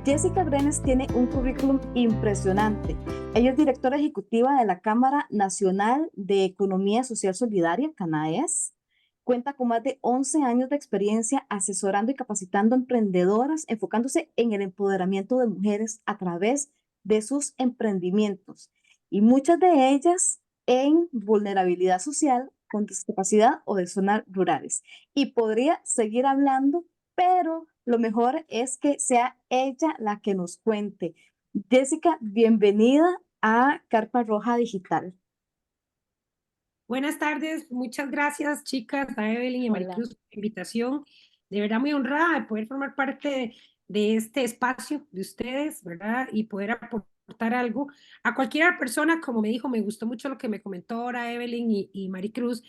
Jessica Brenes tiene un currículum impresionante. Ella es directora ejecutiva de la Cámara Nacional de Economía Social Solidaria, CANAES. Cuenta con más de 11 años de experiencia asesorando y capacitando emprendedoras, enfocándose en el empoderamiento de mujeres a través de sus emprendimientos, y muchas de ellas en vulnerabilidad social, con discapacidad o de zonas rurales. Y podría seguir hablando, pero lo mejor es que sea ella la que nos cuente. Jessica, bienvenida a Carpa Roja Digital. Buenas tardes, muchas gracias chicas, a Evelyn y Hola. Maricruz por la invitación. De verdad muy honrada de poder formar parte de este espacio de ustedes, ¿verdad? Y poder aportar algo a cualquier persona, como me dijo, me gustó mucho lo que me comentó ahora Evelyn y Maricruz,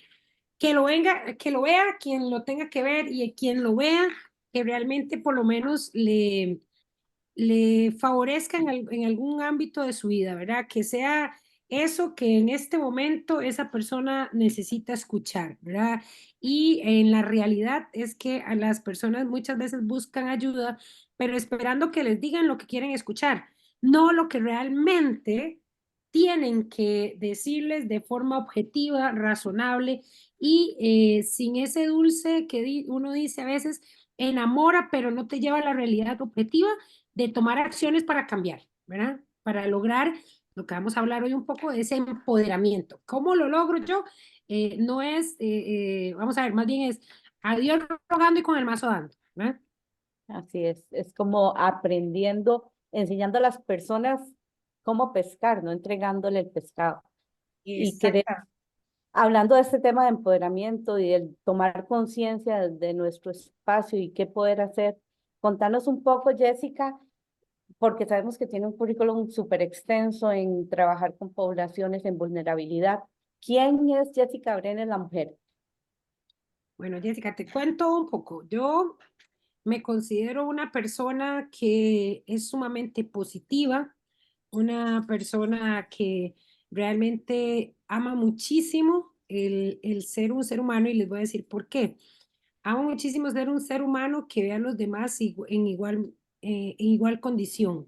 que lo venga, que lo vea, quien lo tenga que ver y quien lo vea, que realmente por lo menos le favorezca en algún ámbito de su vida, ¿verdad? Que sea eso que en este momento esa persona necesita escuchar, ¿verdad? Y en la realidad es que a las personas muchas veces buscan ayuda, pero esperando que les digan lo que quieren escuchar, no lo que realmente tienen que decirles de forma objetiva, razonable y sin ese dulce que uno dice a veces, enamora, pero no te lleva a la realidad objetiva de tomar acciones para cambiar, ¿verdad? Para lograr lo que vamos a hablar hoy un poco de ese empoderamiento. ¿Cómo lo logro yo? No es, vamos a ver, más bien es a Dios rogando y con el mazo dando, ¿verdad? Así es como aprendiendo, enseñando a las personas cómo pescar, no entregándole el pescado. Y querer, Exacto. hablando de este tema de empoderamiento y de tomar conciencia de nuestro espacio y qué poder hacer, contanos un poco, Jessica, porque sabemos que tiene un currículum súper extenso en trabajar con poblaciones en vulnerabilidad. ¿Quién es Jessica Brenes, la mujer? Bueno, Jessica, te cuento un poco. Yo me considero una persona que es sumamente positiva, una persona que realmente ama muchísimo el ser un ser humano y les voy a decir por qué. Amo muchísimo ser un ser humano que ve a los demás en igual condición.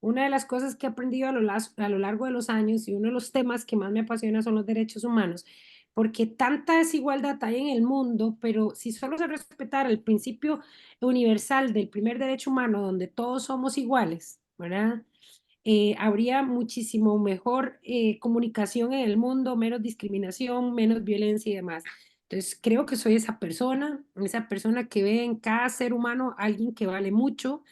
Una de las cosas que he aprendido a lo largo de los años y uno de los temas que más me apasiona son los derechos humanos, porque tanta desigualdad hay en el mundo, pero si solo se respetara el principio universal del primer derecho humano, donde todos somos iguales, ¿verdad? Habría muchísimo mejor comunicación en el mundo, menos discriminación, menos violencia y demás. Entonces, creo que soy esa persona que ve en cada ser humano alguien que vale mucho,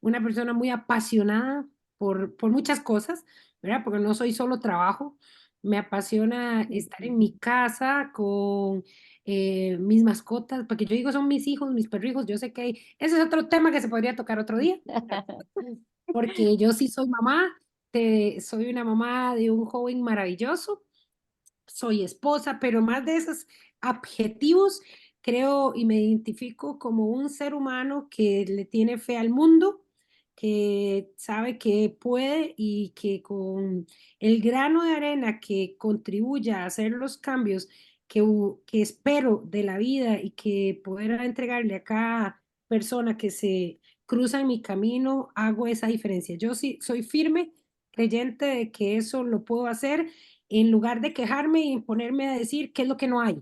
una persona muy apasionada por muchas cosas, ¿verdad? Porque no soy solo trabajo, me apasiona estar en mi casa con mis mascotas, porque yo digo son mis hijos, mis perrijos, yo sé que ese es otro tema que se podría tocar otro día, porque yo sí soy mamá, soy una mamá de un joven maravilloso, soy esposa, pero más de esos adjetivos, creo y me identifico como un ser humano que le tiene fe al mundo, que sabe que puede y que con el grano de arena que contribuya a hacer los cambios que espero de la vida y que poder entregarle a cada persona que se cruza en mi camino, hago esa diferencia. Yo sí soy firme creyente de que eso lo puedo hacer en lugar de quejarme y ponerme a decir qué es lo que no hay.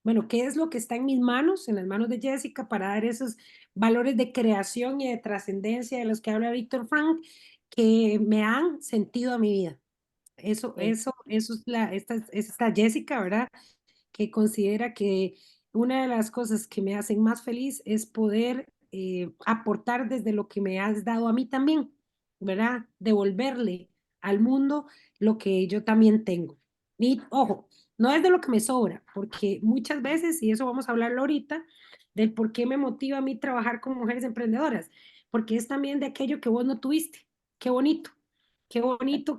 Bueno, qué es lo que está en mis manos, en las manos de Jessica, para dar esos valores de creación y de trascendencia de los que habla Víctor Frank, que me han sentido a mi vida. Eso es esta Jessica, ¿verdad? Que considera que una de las cosas que me hacen más feliz es poder aportar desde lo que me has dado a mí también, ¿verdad? Devolverle al mundo lo que yo también tengo. Y ojo, no es de lo que me sobra, porque muchas veces, y eso vamos a hablarlo ahorita, del por qué me motiva a mí trabajar con mujeres emprendedoras, porque es también de aquello que vos no tuviste. Qué bonito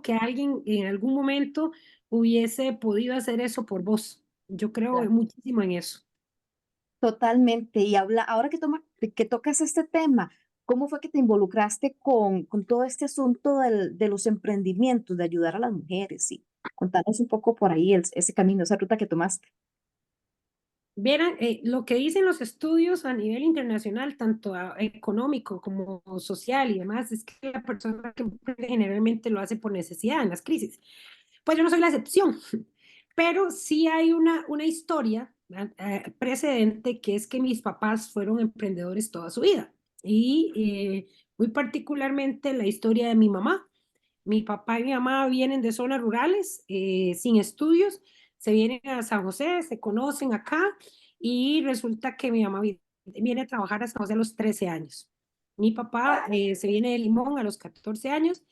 que alguien en algún momento hubiese podido hacer eso por vos. Yo creo muchísimo en eso. Totalmente. Y ahora que tocas este tema, ¿cómo fue que te involucraste con todo este asunto de los emprendimientos, de ayudar a las mujeres? Sí, contanos un poco por ahí ese camino, esa ruta que tomaste. Vieran, lo que dicen los estudios a nivel internacional, tanto económico como social y demás, es que la persona que emprende generalmente lo hace por necesidad en las crisis. Pues yo no soy la excepción, pero sí hay una historia precedente, que es que mis papás fueron emprendedores toda su vida. Y muy particularmente la historia de mi mamá. Mi papá y mi mamá vienen de zonas rurales, sin estudios, se vienen a San José, se conocen acá y resulta que mi mamá viene a trabajar a San José a los 13 años. Mi papá se viene de Limón a los 14 años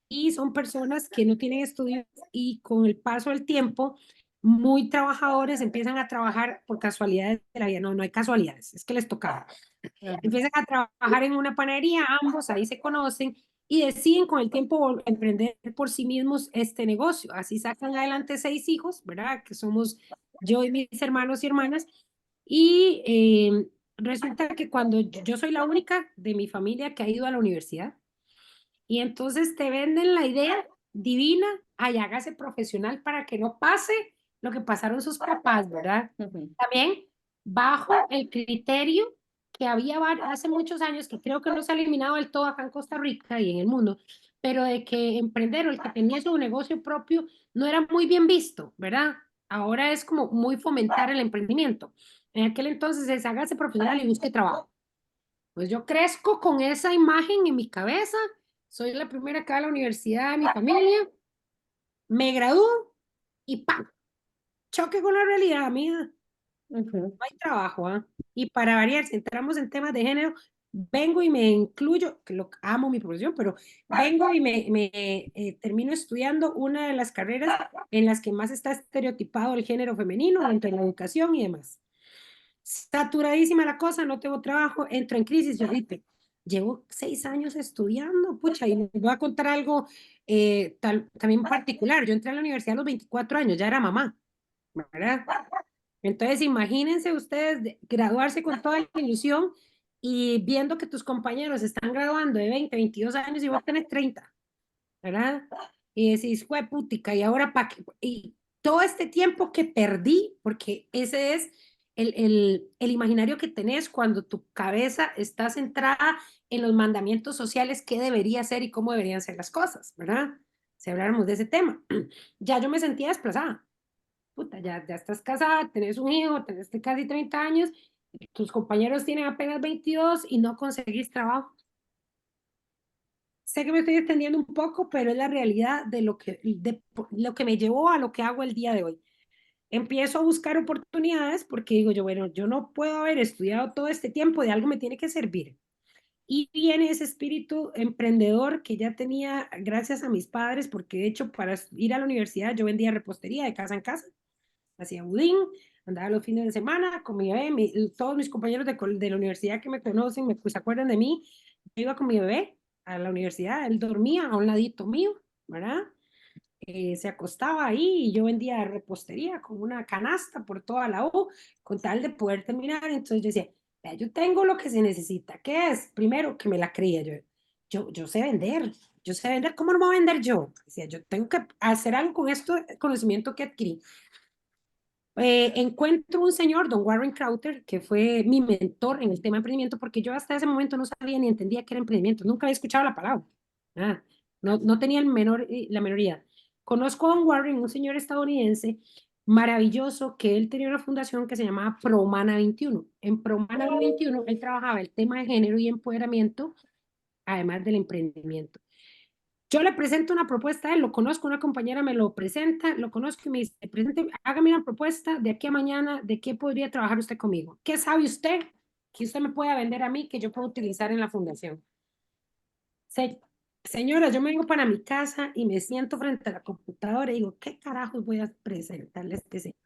y son personas que no tienen estudios y con el paso del tiempo, muy trabajadores, empiezan a trabajar por casualidades de la vida. No, no hay casualidades, es que les tocaba. Empiezan a trabajar en una panadería, ambos ahí se conocen y deciden con el tiempo emprender por sí mismos este negocio. Así sacan adelante 6 hijos, ¿verdad? Que somos yo y mis hermanos y hermanas. Y resulta que cuando yo soy la única de mi familia que ha ido a la universidad, y entonces te venden la idea divina, ay, hágase profesional para que no pase lo que pasaron sus papás, ¿verdad? También bajo el criterio que había hace muchos años, que creo que no se ha eliminado del todo acá en Costa Rica y en el mundo, pero de que emprender o el que tenía su negocio propio no era muy bien visto, ¿verdad? Ahora es como muy fomentar el emprendimiento. En aquel entonces es hágase profesional y busque trabajo. Pues yo crezco con esa imagen en mi cabeza, soy la primera que va a la universidad de mi familia, me gradúo y ¡pam! Choque con la realidad, mía. No hay trabajo, ¿ah? Y para variar, si entramos en temas de género, vengo y me incluyo, que lo amo mi profesión, pero vengo y me termino estudiando una de las carreras en las que más está estereotipado el género femenino, dentro de la educación y demás. Saturadísima la cosa, no tengo trabajo, entro en crisis, yo dije, llevo 6 años estudiando, pucha, y les voy a contar algo también particular. Yo entré a la universidad a los 24 años, ya era mamá, ¿verdad? Entonces, imagínense ustedes graduarse con toda la ilusión y viendo que tus compañeros están graduando de 20, 22 años y vos tenés 30, ¿verdad? Y decís, fue putica, y ahora para qué. Y todo este tiempo que perdí, porque ese es el imaginario que tenés cuando tu cabeza está centrada en los mandamientos sociales, qué debería ser y cómo deberían ser las cosas, ¿verdad? Si habláramos de ese tema. Ya yo me sentía desplazada. Puta, ya estás casada, tenés un hijo, tenés casi 30 años, tus compañeros tienen apenas 22 y no conseguís trabajo. Sé que me estoy extendiendo un poco, pero es la realidad de lo que me llevó a lo que hago el día de hoy. Empiezo a buscar oportunidades porque digo yo, bueno, yo no puedo haber estudiado todo este tiempo, de algo me tiene que servir. Y viene ese espíritu emprendedor que ya tenía gracias a mis padres, porque de hecho para ir a la universidad yo vendía repostería de casa en casa, hacía budín, andaba los fines de semana con mi bebé, todos mis compañeros de la universidad que me conocen, se acuerdan de mí, yo iba con mi bebé a la universidad, él dormía a un ladito mío, ¿verdad? Se acostaba ahí y yo vendía repostería con una canasta por toda la U, con tal de poder terminar. Entonces yo decía, vea, yo tengo lo que se necesita. ¿Qué es? Primero, que me la creía yo yo sé vender, ¿cómo no me voy a vender yo? Decía, yo tengo que hacer algo con esto, conocimiento que adquirí. Encuentro un señor, don Warren Crowther, que fue mi mentor en el tema de emprendimiento, porque yo hasta ese momento no sabía ni entendía qué era emprendimiento, nunca había escuchado la palabra. No tenía la menor idea. Conozco a don Warren, un señor estadounidense maravilloso, que él tenía una fundación que se llamaba Promana 21. En Promana 21 él trabajaba el tema de género y empoderamiento, además del emprendimiento. Yo le presento una propuesta a él, lo conozco, una compañera me lo presenta, lo conozco y me dice, presente, hágame una propuesta de aquí a mañana, de qué podría trabajar usted conmigo. ¿Qué sabe usted que usted me pueda vender a mí, que yo puedo utilizar en la fundación? Señora, yo me vengo para mi casa y me siento frente a la computadora y digo, ¿qué carajos voy a presentarle a este señor?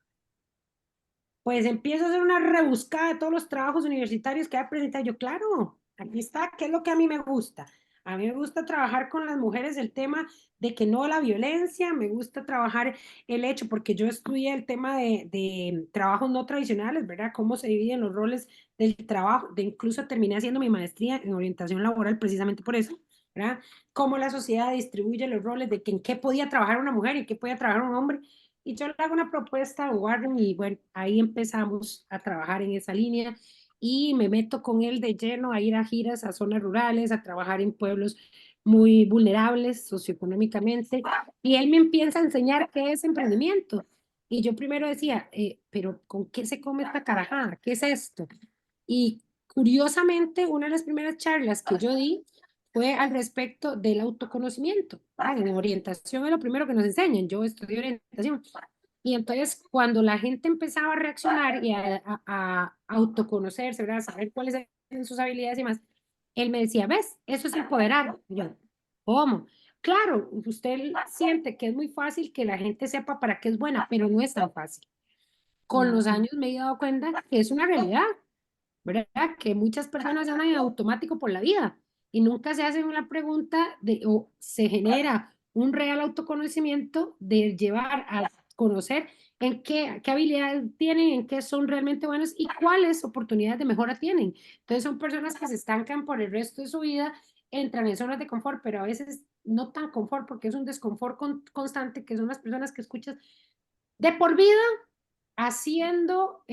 Pues empiezo a hacer una rebuscada de todos los trabajos universitarios que ha presentado. Yo, claro, aquí está, ¿qué es lo que a mí me gusta? A mí me gusta trabajar con las mujeres el tema de que no la violencia, me gusta trabajar el hecho, porque yo estudié el tema de trabajos no tradicionales, ¿verdad? Cómo se dividen los roles del trabajo, de incluso terminé haciendo mi maestría en orientación laboral precisamente por eso, ¿verdad? Cómo la sociedad distribuye los roles de que en qué podía trabajar una mujer y en qué podía trabajar un hombre. Y yo le hago una propuesta a Warren y bueno, ahí empezamos a trabajar en esa línea y me meto con él de lleno a ir a giras a zonas rurales, a trabajar en pueblos muy vulnerables socioeconómicamente y él me empieza a enseñar qué es emprendimiento. Y yo primero decía, pero ¿con qué se come esta carajada? ¿Qué es esto? Y curiosamente, una de las primeras charlas que yo di fue al respecto del autoconocimiento. En orientación es lo primero que nos enseñan. Yo estudié orientación. Y entonces, cuando la gente empezaba a reaccionar y a autoconocerse, ¿verdad? Saber cuáles eran sus habilidades y más, él me decía, ¿ves? Eso es empoderar. Y yo, ¿cómo? Claro, usted siente que es muy fácil que la gente sepa para qué es buena, pero no es tan fácil. Con los años me he dado cuenta que es una realidad, ¿verdad? Que muchas personas andan en automático por la vida y nunca se hacen una pregunta de, o se genera un real autoconocimiento de llevar a conocer en qué habilidades tienen, en qué son realmente buenos y cuáles oportunidades de mejora tienen. Entonces son personas que se estancan por el resto de su vida, entran en zonas de confort, pero a veces no tan confort porque es un desconfort constante, que son las personas que escuchas de por vida haciendo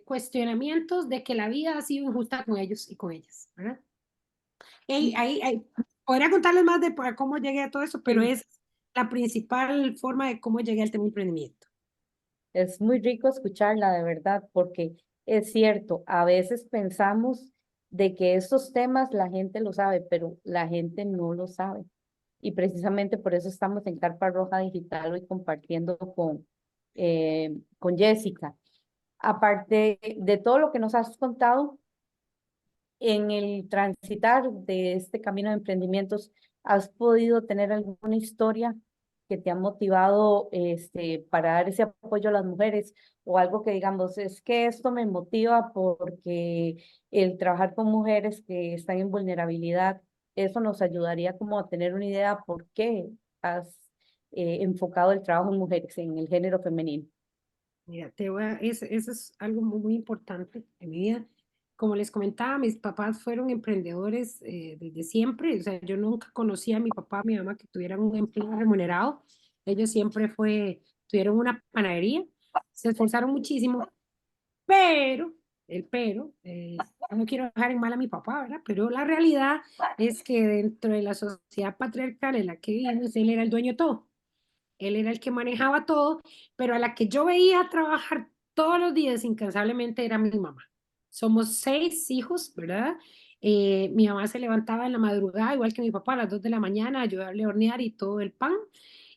cuestionamientos de que la vida ha sido injusta con ellos y con ellas, ¿verdad? Podría contarles más de cómo llegué a todo eso, pero Sí. es la principal forma de cómo llegué al tema de emprendimiento. Es muy rico escucharla, de verdad, porque es cierto, a veces pensamos de que estos temas la gente lo sabe, pero la gente no lo sabe. Y precisamente por eso estamos en Carpa Roja Digital hoy compartiendo con Jessica. Aparte de todo lo que nos has contado, en el transitar de este camino de emprendimientos, ¿has podido tener alguna historia que te ha motivado para dar ese apoyo a las mujeres o algo que digamos, es que esto me motiva porque el trabajar con mujeres que están en vulnerabilidad, eso nos ayudaría como a tener una idea por qué has enfocado el trabajo en mujeres, en el género femenino? Mira, eso es algo muy importante en mi vida. Como les comentaba, mis papás fueron emprendedores desde siempre. O sea, yo nunca conocí a mi papá, a mi mamá que tuvieran un empleo remunerado. Ellos siempre tuvieron una panadería, se esforzaron muchísimo, pero, no quiero dejar en mal a mi papá, ¿verdad? Pero la realidad es que dentro de la sociedad patriarcal en la que vivimos, él era el dueño de todo. Él era el que manejaba todo, pero a la que yo veía trabajar todos los días incansablemente era mi mamá. Somos 6 hijos, ¿verdad? Mi mamá se levantaba en la madrugada, igual que mi papá, a las 2 de la mañana, a ayudarle a hornear y todo el pan.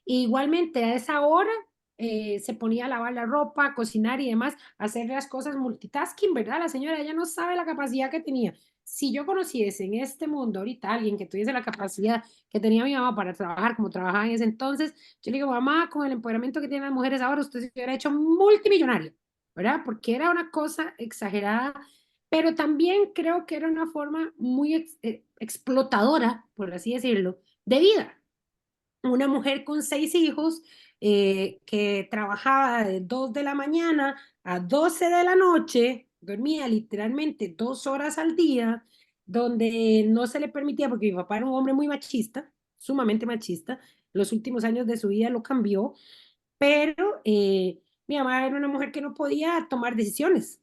E igualmente a esa hora se ponía a lavar la ropa, a cocinar y demás, a hacer las cosas multitasking, ¿verdad? La señora, ella no sabe la capacidad que tenía. Si yo conociese en este mundo ahorita a alguien que tuviese la capacidad que tenía mi mamá para trabajar como trabajaba en ese entonces, yo le digo, mamá, con el empoderamiento que tienen las mujeres ahora, usted se hubiera hecho multimillonario, ¿verdad? Porque era una cosa exagerada, pero también creo que era una forma muy explotadora, por así decirlo, de vida. Una mujer con 6 hijos que trabajaba de 2 de la mañana a 12 de la noche, dormía literalmente 2 horas al día, donde no se le permitía, porque mi papá era un hombre muy machista, sumamente machista, los últimos años de su vida lo cambió, pero mi mamá era una mujer que no podía tomar decisiones.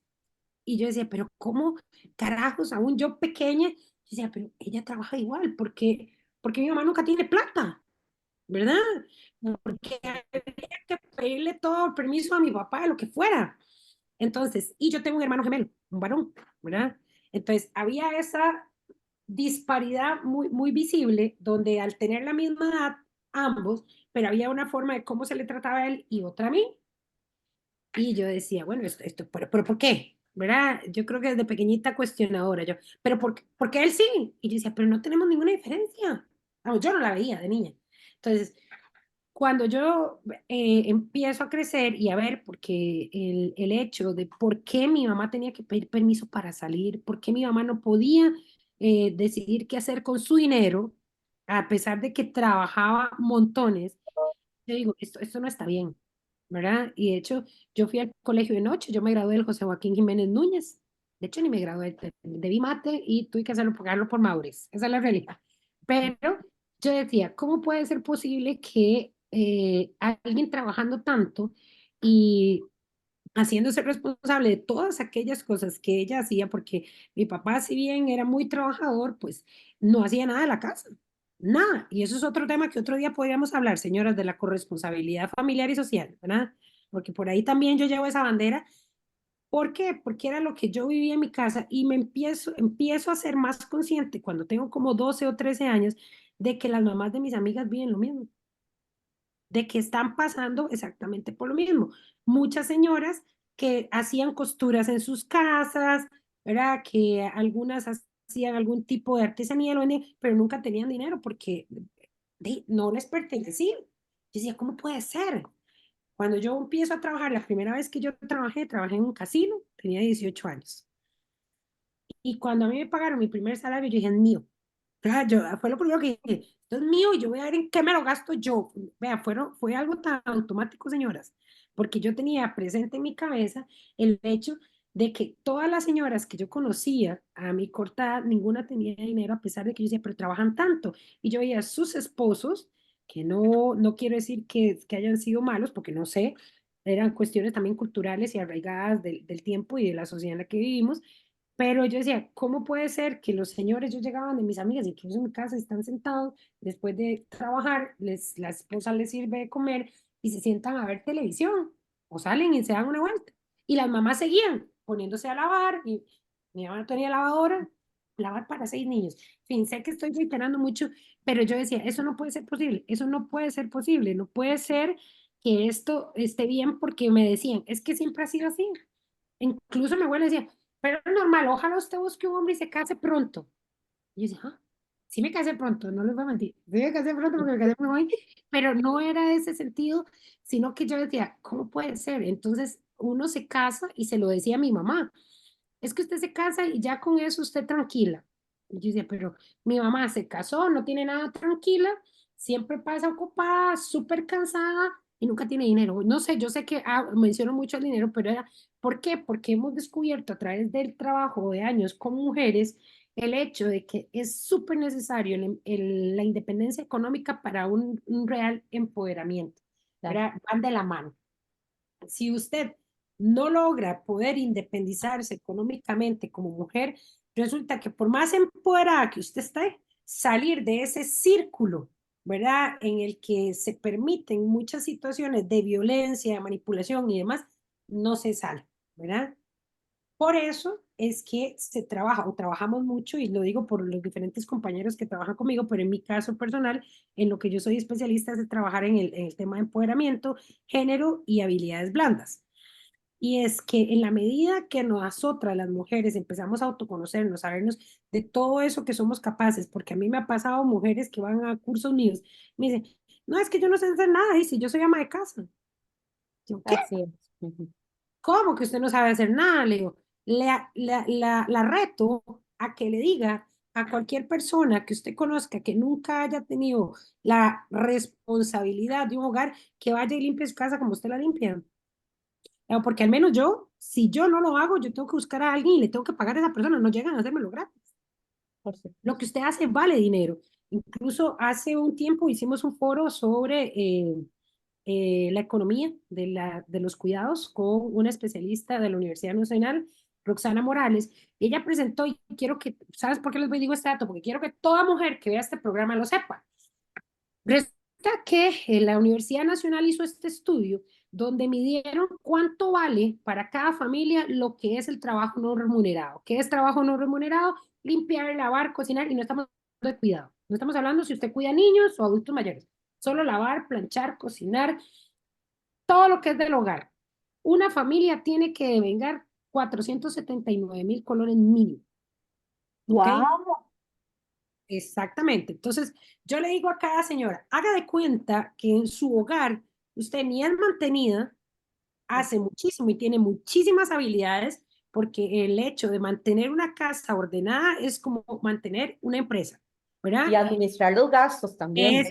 Y yo decía, pero ¿cómo carajos, aún yo pequeña? Yo decía, pero ella trabaja igual, porque mi mamá nunca tiene plata, ¿verdad? Porque había que pedirle todo permiso a mi papá, de lo que fuera. Entonces, y yo tengo un hermano gemelo, un varón, ¿verdad? Entonces, había esa disparidad muy, muy visible, donde al tener la misma edad, ambos, pero había una forma de cómo se le trataba a él y otra a mí. Y yo decía, bueno, pero ¿por qué? ¿Verdad? Yo creo que desde pequeñita cuestionadora, yo, pero ¿por qué él sí? Y yo decía, pero no tenemos ninguna diferencia. Vamos, yo no la veía de niña. Entonces, cuando yo empiezo a crecer y a ver, porque el hecho de por qué mi mamá tenía que pedir permiso para salir, por qué mi mamá no podía decidir qué hacer con su dinero, a pesar de que trabajaba montones, yo digo, esto no está bien, ¿verdad? Y de hecho, yo fui al colegio de noche, yo me gradué del José Joaquín Jiménez Núñez, de hecho ni me gradué, debí mate y tuve que pagarlo por madurez, esa es la realidad. Pero yo decía, ¿cómo puede ser posible que alguien trabajando tanto y haciéndose responsable de todas aquellas cosas que ella hacía, porque mi papá, si bien era muy trabajador, pues no hacía nada de la casa, nada. Y eso es otro tema que otro día podríamos hablar, señoras, de la corresponsabilidad familiar y social, ¿verdad? Porque por ahí también yo llevo esa bandera. ¿Por qué? Porque era lo que yo vivía en mi casa y me empiezo a ser más consciente cuando tengo como 12 o 13 años de que las mamás de mis amigas viven lo mismo, de que están pasando exactamente por lo mismo. Muchas señoras que hacían costuras en sus casas, ¿verdad? Que algunas hacían algún tipo de artesanía, pero nunca tenían dinero porque no les pertenecía. Yo decía, ¿cómo puede ser? Cuando yo empiezo a trabajar, la primera vez que yo trabajé en un casino, tenía 18 años. Y cuando a mí me pagaron mi primer salario, yo dije, es mío. Fue lo primero que dije, esto es mío y yo voy a ver en qué me lo gasto yo. Vea, fue algo tan automático, señoras, porque yo tenía presente en mi cabeza el hecho de que todas las señoras que yo conocía a mi corta edad, ninguna tenía dinero, a pesar de que yo decía, pero trabajan tanto. Y yo veía a sus esposos, que no quiero decir que hayan sido malos, porque no sé, eran cuestiones también culturales y arraigadas del tiempo y de la sociedad en la que vivimos, pero yo decía, ¿cómo puede ser que los señores, yo llegaban de mis amigas, incluso en mi casa, están sentados después de trabajar, la esposa les sirve de comer y se sientan a ver televisión o salen y se dan una vuelta? Y las mamás seguían poniéndose a lavar y mi mamá no tenía lavadora, lavar para 6 niños. En fin, sé que estoy reiterando mucho, pero yo decía, eso no puede ser posible, eso no puede ser posible, no puede ser que esto esté bien porque me decían, es que siempre ha sido así. Incluso mi abuela decía, pero es normal, ojalá usted busque un hombre y se case pronto. Y yo decía, ah, sí me casé pronto, no les voy a mentir, sí me casé pronto porque me casé muy joven, pero no era ese sentido, sino que yo decía, ¿cómo puede ser? Entonces uno se casa y se lo decía a mi mamá, es que usted se casa y ya con eso usted tranquila. Y yo decía, pero mi mamá se casó, no tiene nada tranquila, siempre pasa ocupada, súper cansada y nunca tiene dinero. No sé, yo sé que menciono mucho el dinero, pero era, ¿por qué? Porque hemos descubierto a través del trabajo de años con mujeres el hecho de que es súper necesario la independencia económica para un real empoderamiento. Claro. Van de la mano. Si usted no logra poder independizarse económicamente como mujer, resulta que por más empoderada que usted esté, salir de ese círculo, ¿verdad? En el que se permiten muchas situaciones de violencia, de manipulación y demás, no se sale, ¿verdad? Por eso es que se trabaja o trabajamos mucho, y lo digo por los diferentes compañeros que trabajan conmigo, pero en mi caso personal, en lo que yo soy especialista es de trabajar en el tema de empoderamiento, género y habilidades blandas. Y es que en la medida que nosotras, las mujeres, empezamos a autoconocernos, a vernos de todo eso que somos capaces, porque a mí me ha pasado mujeres que van a cursos míos, me dicen, no, es que yo no sé hacer nada, dice, yo soy ama de casa. Yo, ¿qué? Así es. Ujú. ¿Cómo que usted no sabe hacer nada? Le digo, la reto a que le diga a cualquier persona que usted conozca que nunca haya tenido la responsabilidad de un hogar, que vaya y limpie su casa como usted la limpia. Porque al menos yo, si yo no lo hago, yo tengo que buscar a alguien y le tengo que pagar a esa persona, no llegan a hacérmelo gratis. Por Lo supuesto. que usted hace vale dinero. Incluso hace un tiempo hicimos un foro sobre la economía de los cuidados con una especialista de la Universidad Nacional, Roxana Morales. Ella presentó, y quiero que, ¿sabes por qué les digo este dato? Porque quiero que toda mujer que vea este programa lo sepa. Resulta que la Universidad Nacional hizo este estudio donde midieron cuánto vale para cada familia lo que es el trabajo no remunerado. ¿Qué es trabajo no remunerado? Limpiar, lavar, cocinar, y no estamos hablando de cuidado. No estamos hablando si usted cuida niños o adultos mayores. Solo lavar, planchar, cocinar, todo lo que es del hogar. Una familia tiene que devengar 479.000 colones mínimo. ¿Ok? ¡Wow! Exactamente. Entonces, yo le digo a cada señora, haga de cuenta que en su hogar usted ni es mantenida, hace muchísimo y tiene muchísimas habilidades, porque el hecho de mantener una casa ordenada es como mantener una empresa, ¿verdad? Y administrar los gastos también.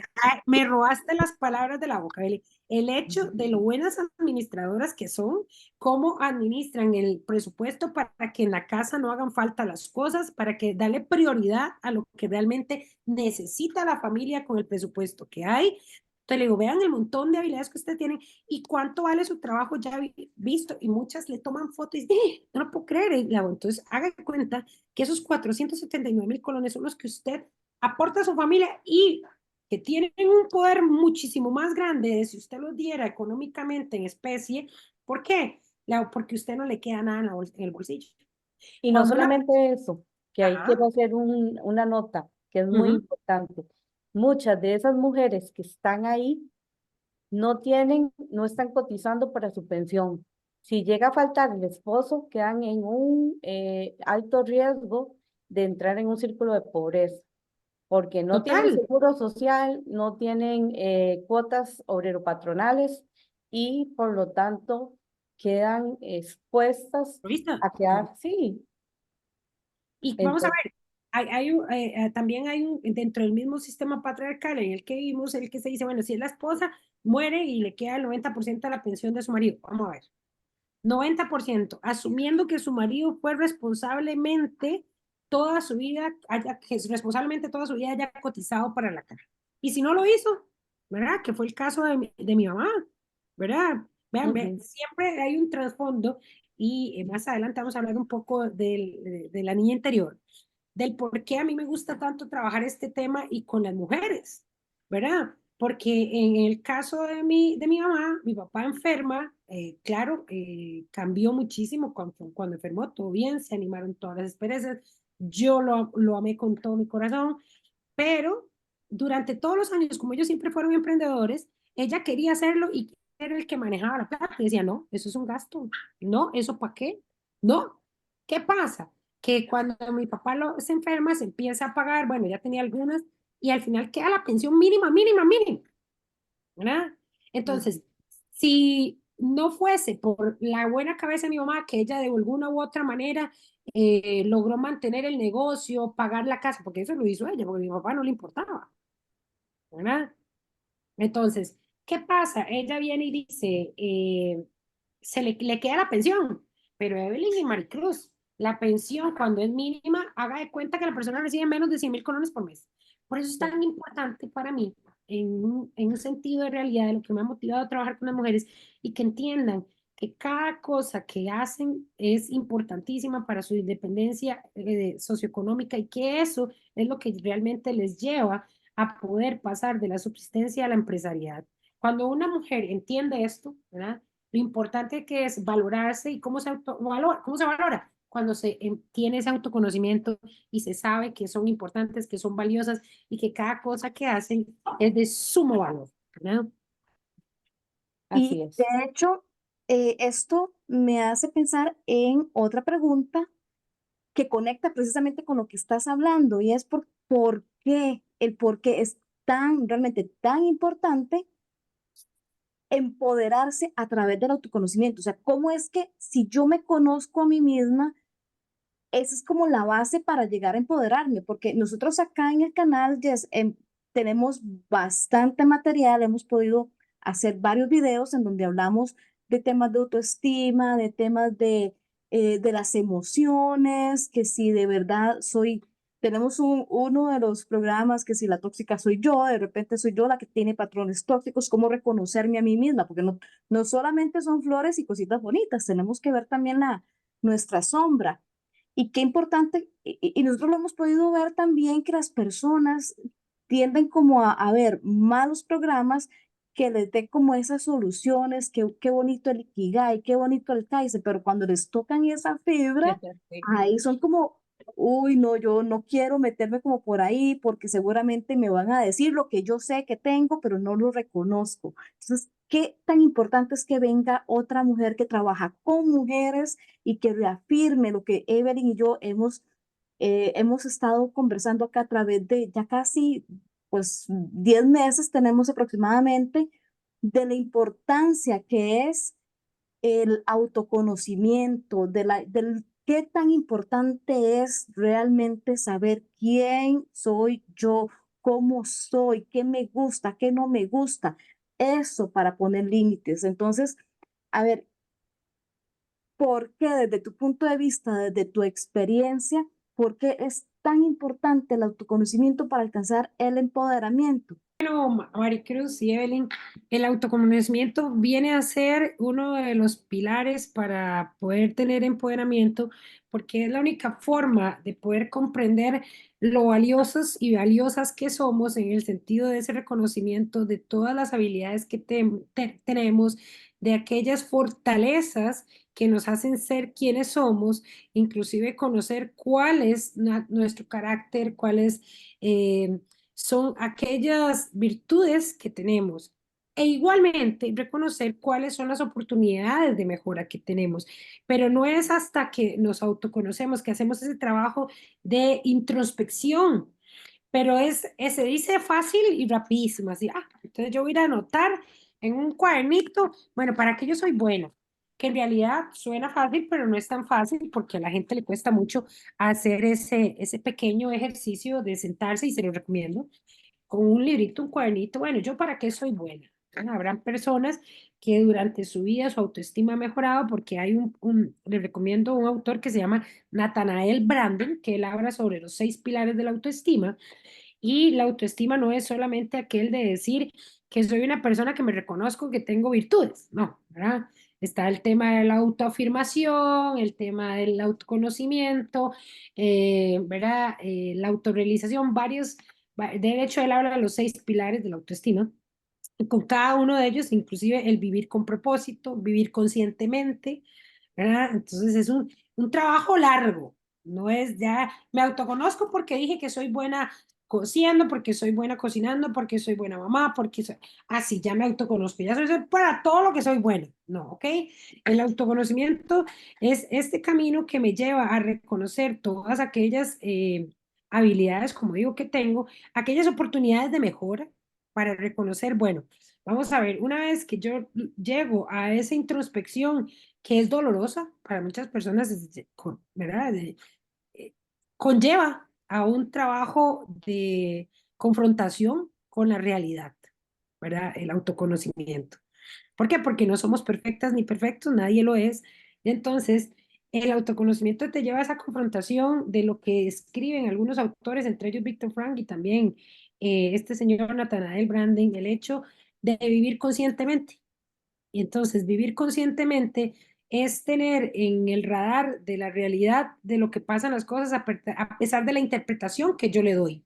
Me robaste las palabras de la boca, Beli. El hecho de lo buenas administradoras que son, cómo administran el presupuesto para que en la casa no hagan falta las cosas, para que darle prioridad a lo que realmente necesita la familia con el presupuesto que hay. Entonces le digo, vean el montón de habilidades que ustedes tienen y cuánto vale su trabajo ya visto. Y muchas le toman fotos y dicen, no lo puedo creer. Y le hago, entonces haga cuenta que esos 479.000 colones son los que usted aporta a su familia y que tienen un poder muchísimo más grande de si usted los diera económicamente en especie. ¿Por qué? Porque usted no le queda nada en el bolsillo. Y no Cuando una... solamente eso, que ahí Ajá, quiero hacer una nota que es muy ujú, importante. Muchas de esas mujeres que están ahí no están cotizando para su pensión. Si llega a faltar el esposo, quedan en un alto riesgo de entrar en un círculo de pobreza, porque no tienen total. seguro social, no tienen cuotas obrero-patronales y por lo tanto quedan expuestas ¿Viste? a quedar, sí. Y vamos a Entonces, ver, también hay un, dentro del mismo sistema patriarcal en el que vivimos, el que se dice, bueno, si es la esposa, muere y le queda el 90% de la pensión de su marido. Vamos a ver, 90%, asumiendo que su marido fue responsablemente toda su vida, que responsablemente toda su vida haya cotizado para la caja. Y si no lo hizo, ¿verdad? Que fue el caso de mi mamá, ¿verdad? Vean, ujú. siempre hay un trasfondo y más adelante vamos a hablar un poco de la niña interior, del por qué a mí me gusta tanto trabajar este tema y con las mujeres, ¿verdad? Porque en el caso de mi mamá, mi papá enferma, claro, cambió muchísimo cuando enfermó, todo bien, se animaron todas las esperanzas, yo lo amé con todo mi corazón, pero durante todos los años, como ellos siempre fueron emprendedores, ella quería hacerlo y era el que manejaba la plata y decía, no, eso es un gasto, no, ¿eso para qué? No, ¿qué pasa? Que cuando mi papá se enferma, se empieza a pagar, bueno, ya tenía algunas, y al final queda la pensión mínima, mínima, mínima, ¿verdad? Entonces, si no fuese por la buena cabeza de mi mamá, que ella de alguna u otra manera logró mantener el negocio, pagar la casa, porque eso lo hizo ella, porque a mi papá no le importaba, ¿verdad? Entonces, ¿qué pasa? Ella viene y dice, le queda la pensión, pero Evelyn y Maricruz, la pensión cuando es mínima, haga de cuenta que la persona recibe menos de 100.000 colones por mes. Por eso es tan importante para mí, en un sentido de realidad de lo que me ha motivado a trabajar con las mujeres y que entiendan que cada cosa que hacen es importantísima para su independencia socioeconómica y que eso es lo que realmente les lleva a poder pasar de la subsistencia a la empresariedad. Cuando una mujer entiende esto, ¿verdad? Lo importante que es valorarse y cómo se valora cuando tiene ese autoconocimiento y se sabe que son importantes, que son valiosas y que cada cosa que hacen es de sumo valor, ¿verdad? Así Y de es. hecho, esto me hace pensar en otra pregunta que conecta precisamente con lo que estás hablando y es por qué, el por qué es realmente tan importante empoderarse a través del autoconocimiento. O sea, cómo es que si yo me conozco a mí misma, esa es como la base para llegar a empoderarme, porque nosotros acá en el canal Jess, tenemos bastante material, hemos podido hacer varios videos en donde hablamos de temas de autoestima, de temas de las emociones, que si de verdad tenemos uno de los programas que si la tóxica soy yo, de repente soy yo la que tiene patrones tóxicos, cómo reconocerme a mí misma, porque no solamente son flores y cositas bonitas, tenemos que ver también nuestra sombra. Y qué importante, y nosotros lo hemos podido ver también que las personas tienden como a ver malos programas que les dé como esas soluciones, qué bonito el Ikigai, qué bonito el Kaizen, pero cuando les tocan esa fibra, Sí. ahí son como, uy, no, yo no quiero meterme como por ahí porque seguramente me van a decir lo que yo sé que tengo, pero no lo reconozco. Entonces, qué tan importante es que venga otra mujer que trabaja con mujeres y que reafirme lo que Evelyn y yo hemos estado conversando acá a través de ya casi, pues, 10 meses tenemos aproximadamente de la importancia que es el autoconocimiento, del qué tan importante es realmente saber quién soy yo, cómo soy, qué me gusta, qué no me gusta. Eso para poner límites. Entonces, a ver, ¿por qué desde tu punto de vista, desde tu experiencia, por qué es tan importante el autoconocimiento para alcanzar el empoderamiento? Bueno, Maricruz y Evelyn, el autoconocimiento viene a ser uno de los pilares para poder tener empoderamiento, porque es la única forma de poder comprender lo valiosos y valiosas que somos en el sentido de ese reconocimiento de todas las habilidades que tenemos, de aquellas fortalezas que nos hacen ser quienes somos, inclusive conocer cuál es nuestro carácter, cuál es... son aquellas virtudes que tenemos e igualmente reconocer cuáles son las oportunidades de mejora que tenemos. Pero no es hasta que nos autoconocemos que hacemos ese trabajo de introspección, pero se dice fácil y rapidísimo, así, entonces yo voy a ir a anotar en un cuadernito, bueno, ¿para qué yo soy buena? Que en realidad suena fácil, pero no es tan fácil porque a la gente le cuesta mucho hacer ese pequeño ejercicio de sentarse y se lo recomiendo con un librito, un cuadernito, bueno, ¿yo para qué soy buena? Habrán personas que durante su vida su autoestima ha mejorado porque hay les recomiendo un autor que se llama Nathanael Branden, que él habla sobre los 6 pilares de la autoestima, y la autoestima no es solamente aquel de decir que soy una persona que me reconozco que tengo virtudes, no, ¿verdad? Está el tema de la autoafirmación, el tema del autoconocimiento, ¿verdad? La autorrealización, de hecho, él habla de los 6 pilares de la autoestima, y con cada uno de ellos, inclusive el vivir con propósito, vivir conscientemente, ¿verdad? Entonces es un trabajo largo, no es ya, me autoconozco porque dije que soy buena cociendo, porque soy buena cocinando, porque soy buena mamá, porque soy, así ya me autoconozco, ya soy para todo lo que soy buena, no, ¿ok? El autoconocimiento es este camino que me lleva a reconocer todas aquellas habilidades, como digo, que tengo, aquellas oportunidades de mejora para reconocer, bueno, vamos a ver, una vez que yo llego a esa introspección que es dolorosa para muchas personas, ¿verdad? Conlleva a un trabajo de confrontación con la realidad, ¿verdad? El autoconocimiento. ¿Por qué? Porque no somos perfectas ni perfectos, nadie lo es. Entonces, el autoconocimiento te lleva a esa confrontación de lo que escriben algunos autores, entre ellos Víctor Frank y también este señor Nathanael Branden, el hecho de vivir conscientemente. Y entonces vivir conscientemente es tener en el radar de la realidad de lo que pasan las cosas a pesar de la interpretación que yo le doy.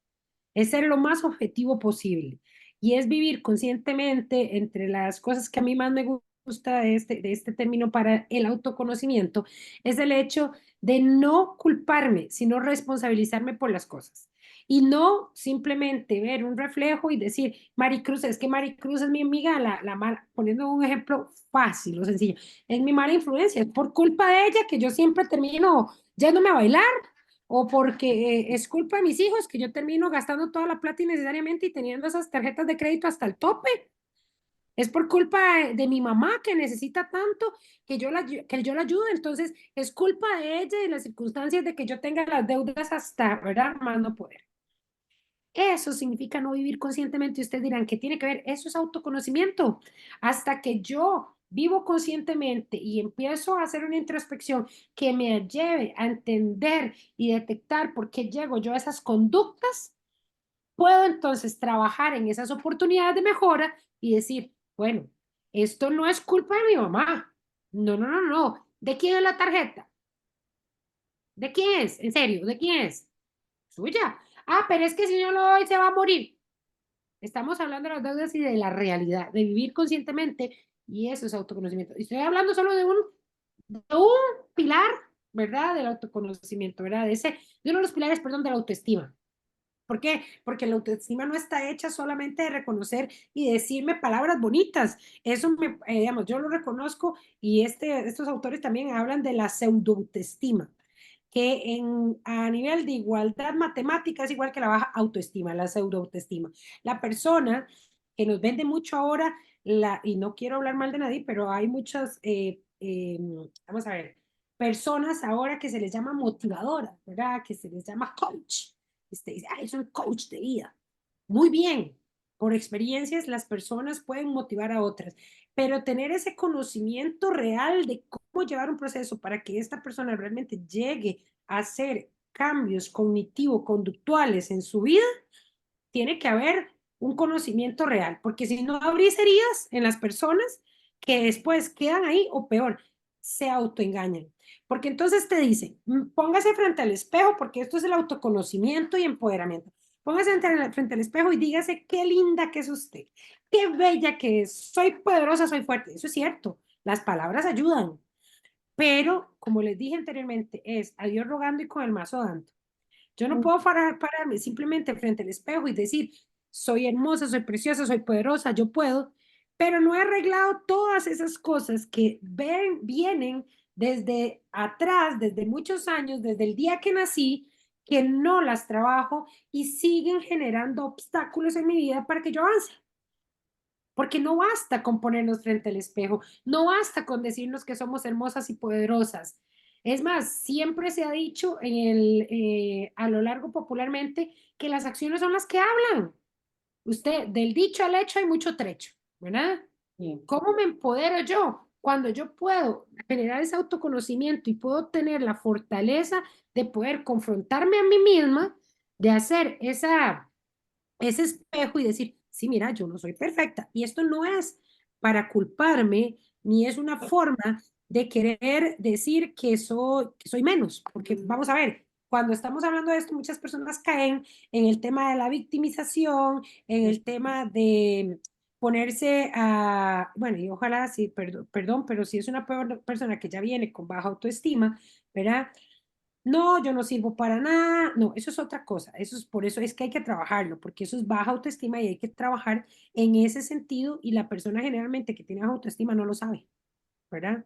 Es ser lo más objetivo posible. Y es vivir conscientemente entre las cosas que a mí más me gusta de este término para el autoconocimiento, es el hecho de no culparme, sino responsabilizarme por las cosas. Y no simplemente ver un reflejo y decir, Maricruz, es que Maricruz es mi amiga, poniendo un ejemplo fácil o sencillo, es mi mala influencia, es por culpa de ella que yo siempre termino yéndome a bailar, o porque es culpa de mis hijos que yo termino gastando toda la plata innecesariamente y teniendo esas tarjetas de crédito hasta el tope. Es por culpa de mi mamá que necesita tanto que yo la ayudo, entonces es culpa de ella y las circunstancias de que yo tenga las deudas hasta, ¿verdad? Más no poder. Eso significa no vivir conscientemente. Y ustedes dirán, ¿qué tiene que ver? Eso es autoconocimiento. Hasta que yo vivo conscientemente y empiezo a hacer una introspección que me lleve a entender y detectar por qué llego yo a esas conductas, puedo entonces trabajar en esas oportunidades de mejora y decir, bueno, esto no es culpa de mi mamá. No, no, no, no. ¿De quién es la tarjeta? ¿De quién es? En serio, ¿de quién es? Suya. Pero es que si no lo doy se va a morir. Estamos hablando de las deudas y de la realidad, de vivir conscientemente, y eso es autoconocimiento. Y estoy hablando solo de un pilar, ¿verdad? Del autoconocimiento, ¿verdad? De uno de los pilares, perdón, de la autoestima. ¿Por qué? Porque la autoestima no está hecha solamente de reconocer y decirme palabras bonitas. Eso digamos, yo lo reconozco y estos autores también hablan de la pseudoautoestima, que a nivel de igualdad matemática es igual que la baja autoestima, la pseudoautoestima. La persona que nos vende mucho ahora, y no quiero hablar mal de nadie, pero hay muchas, vamos a ver, personas ahora que se les llama motivadoras, ¿verdad? Que se les llama coach. Dice, soy coach de vida. Muy bien, por experiencias las personas pueden motivar a otras, pero tener ese conocimiento real de cómo llevar un proceso para que esta persona realmente llegue a hacer cambios cognitivo-conductuales en su vida, tiene que haber un conocimiento real, porque si no abrís heridas en las personas que después quedan ahí o peor, se autoengañan. Porque entonces te dicen, póngase frente al espejo, porque esto es el autoconocimiento y empoderamiento. Póngase frente al espejo y dígase qué linda que es usted, qué bella que es, soy poderosa, soy fuerte. Eso es cierto, las palabras ayudan, pero como les dije anteriormente, es a Dios rogando y con el mazo dando. Yo no puedo pararme simplemente frente al espejo y decir, soy hermosa, soy preciosa, soy poderosa, yo puedo, pero no he arreglado todas esas cosas que vienen desde atrás, desde muchos años, desde el día que nací, que no las trabajo y siguen generando obstáculos en mi vida para que yo avance. Porque no basta con ponernos frente al espejo, no basta con decirnos que somos hermosas y poderosas. Es más, siempre se ha dicho a lo largo popularmente que las acciones son las que hablan. Usted, del dicho al hecho hay mucho trecho, ¿verdad? Sí, ¿Cómo me empodero yo? Cuando yo puedo generar ese autoconocimiento y puedo tener la fortaleza de poder confrontarme a mí misma, de hacer ese espejo y decir, sí, mira, yo no soy perfecta. Y esto no es para culparme, ni es una forma de querer decir que soy menos, porque vamos a ver, cuando estamos hablando de esto, muchas personas caen en el tema de la victimización, en el tema de ponerse a, bueno, y ojalá, sí, perdón, pero si es una persona que ya viene con baja autoestima, ¿verdad? No, yo no sirvo para nada. No, eso es otra cosa. Eso es por eso es que hay que trabajarlo, porque eso es baja autoestima y hay que trabajar en ese sentido y la persona generalmente que tiene baja autoestima no lo sabe, ¿verdad?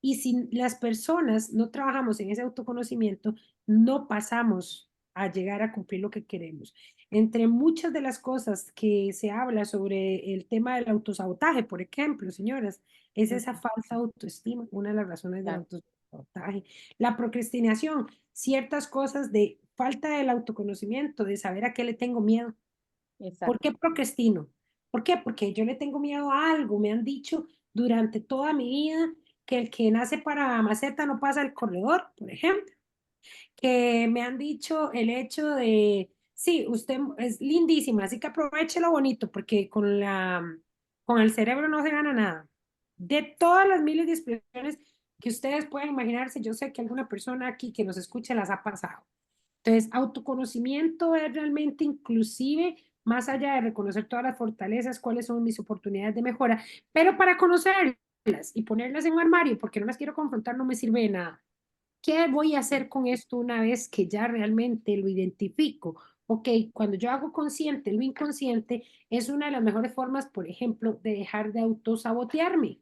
Y si las personas no trabajamos en ese autoconocimiento, no pasamos a llegar a cumplir lo que queremos. Entre muchas de las cosas que se habla sobre el tema del autosabotaje, por ejemplo, señoras, es esa falsa autoestima, una de las razones del claro, autosabotaje. La procrastinación, ciertas cosas de falta del autoconocimiento, de saber a qué le tengo miedo. ¿Por exacto. qué procrastino? ¿Por qué? Porque yo le tengo miedo a algo. Me han dicho durante toda mi vida que el que nace para maceta no pasa el corredor, por ejemplo. Que me han dicho el hecho de, sí, usted es lindísima, así que aproveche lo bonito, porque con el cerebro no se gana nada. De todas las miles de expresiones que ustedes pueden imaginarse, yo sé que alguna persona aquí que nos escuche las ha pasado. Entonces, autoconocimiento es realmente inclusive más allá de reconocer todas las fortalezas, cuáles son mis oportunidades de mejora, pero para conocerlas y ponerlas en un armario porque no las quiero confrontar no me sirve de nada. ¿Qué voy a hacer con esto una vez que ya realmente lo identifico? Ok, cuando yo hago consciente lo inconsciente, es una de las mejores formas, por ejemplo, de dejar de autosabotearme.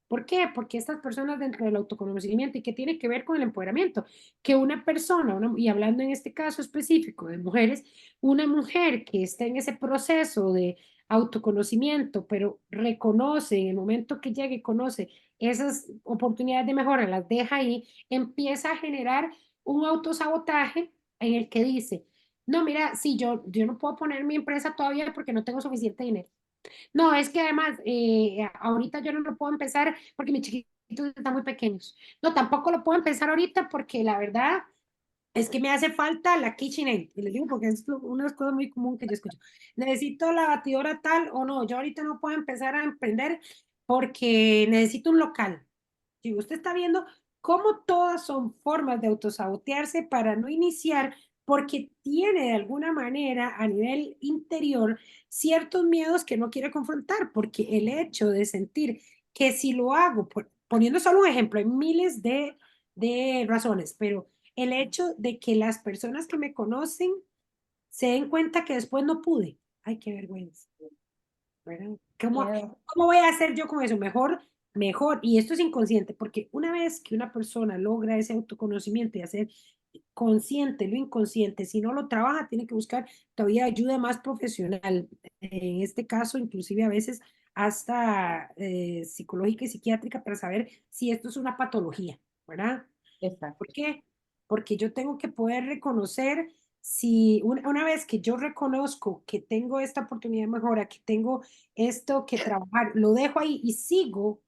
¿Por qué? Porque estas personas dentro del autoconocimiento y que tiene que ver con el empoderamiento, que una persona, y hablando en este caso específico de mujeres, una mujer que está en ese proceso de autoconocimiento, pero reconoce en el momento que llegue y conoce esas oportunidades de mejora, las deja ahí, empieza a generar un autosabotaje en el que dice, no, mira, si yo no puedo poner mi empresa todavía porque no tengo suficiente dinero. No, es que además, ahorita yo no lo puedo empezar porque mis chiquitos están muy pequeños. No, tampoco lo puedo empezar ahorita porque la verdad es que me hace falta la KitchenAid. Y les digo porque es una de las cosas muy común que yo escucho. Necesito la batidora tal o no, yo ahorita no puedo empezar a emprender porque necesito un local. Si usted está viendo cómo todas son formas de autosabotearse para no iniciar, porque tiene de alguna manera a nivel interior ciertos miedos que no quiere confrontar, porque el hecho de sentir que si lo hago, poniendo solo un ejemplo, hay miles de razones, pero el hecho de que las personas que me conocen se den cuenta que después no pude, ay, qué vergüenza, ¿verdad? Miedo. ¿Cómo voy a hacer yo con eso? Mejor, y esto es inconsciente, porque una vez que una persona logra ese autoconocimiento y hacer consciente lo inconsciente, si no lo trabaja, tiene que buscar todavía ayuda más profesional. En este caso, inclusive a veces hasta psicológica y psiquiátrica para saber si esto es una patología, ¿verdad? ¿Por Exacto. qué? Porque yo tengo que poder reconocer si una vez que yo reconozco que tengo esta oportunidad de mejora, que tengo esto que trabajar, lo dejo ahí y sigo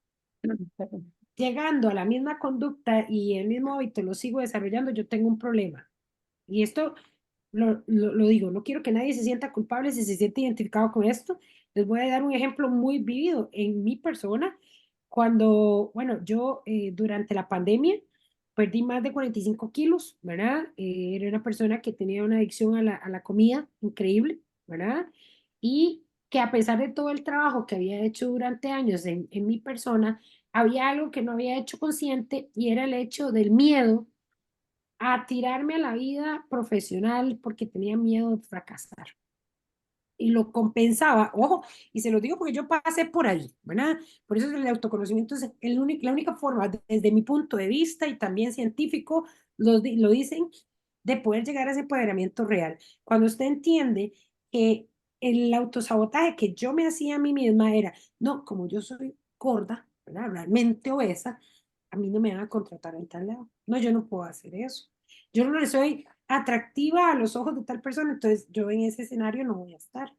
llegando a la misma conducta y el mismo hábito lo sigo desarrollando, yo tengo un problema. Y esto lo digo, no quiero que nadie se sienta culpable si se siente identificado con esto. Les voy a dar un ejemplo muy vivido en mi persona. Cuando, bueno, yo durante la pandemia perdí más de 45 kilos, ¿verdad? Era una persona que tenía una adicción a la comida increíble, ¿verdad? Y que a pesar de todo el trabajo que había hecho durante años en mi persona, había algo que no había hecho consciente y era el hecho del miedo a tirarme a la vida profesional porque tenía miedo de fracasar. Y lo compensaba, ojo, y se lo digo porque yo pasé por ahí, ¿verdad? Por eso el autoconocimiento es la única forma, desde mi punto de vista y también científico, lo dicen, de poder llegar a ese empoderamiento real. Cuando usted entiende que el autosabotaje que yo me hacía a mí misma era, no, como yo soy gorda, ¿verdad? Realmente obesa, a mí no me van a contratar en tal lado. No, yo no puedo hacer eso. Yo no le soy atractiva a los ojos de tal persona, entonces yo en ese escenario no voy a estar.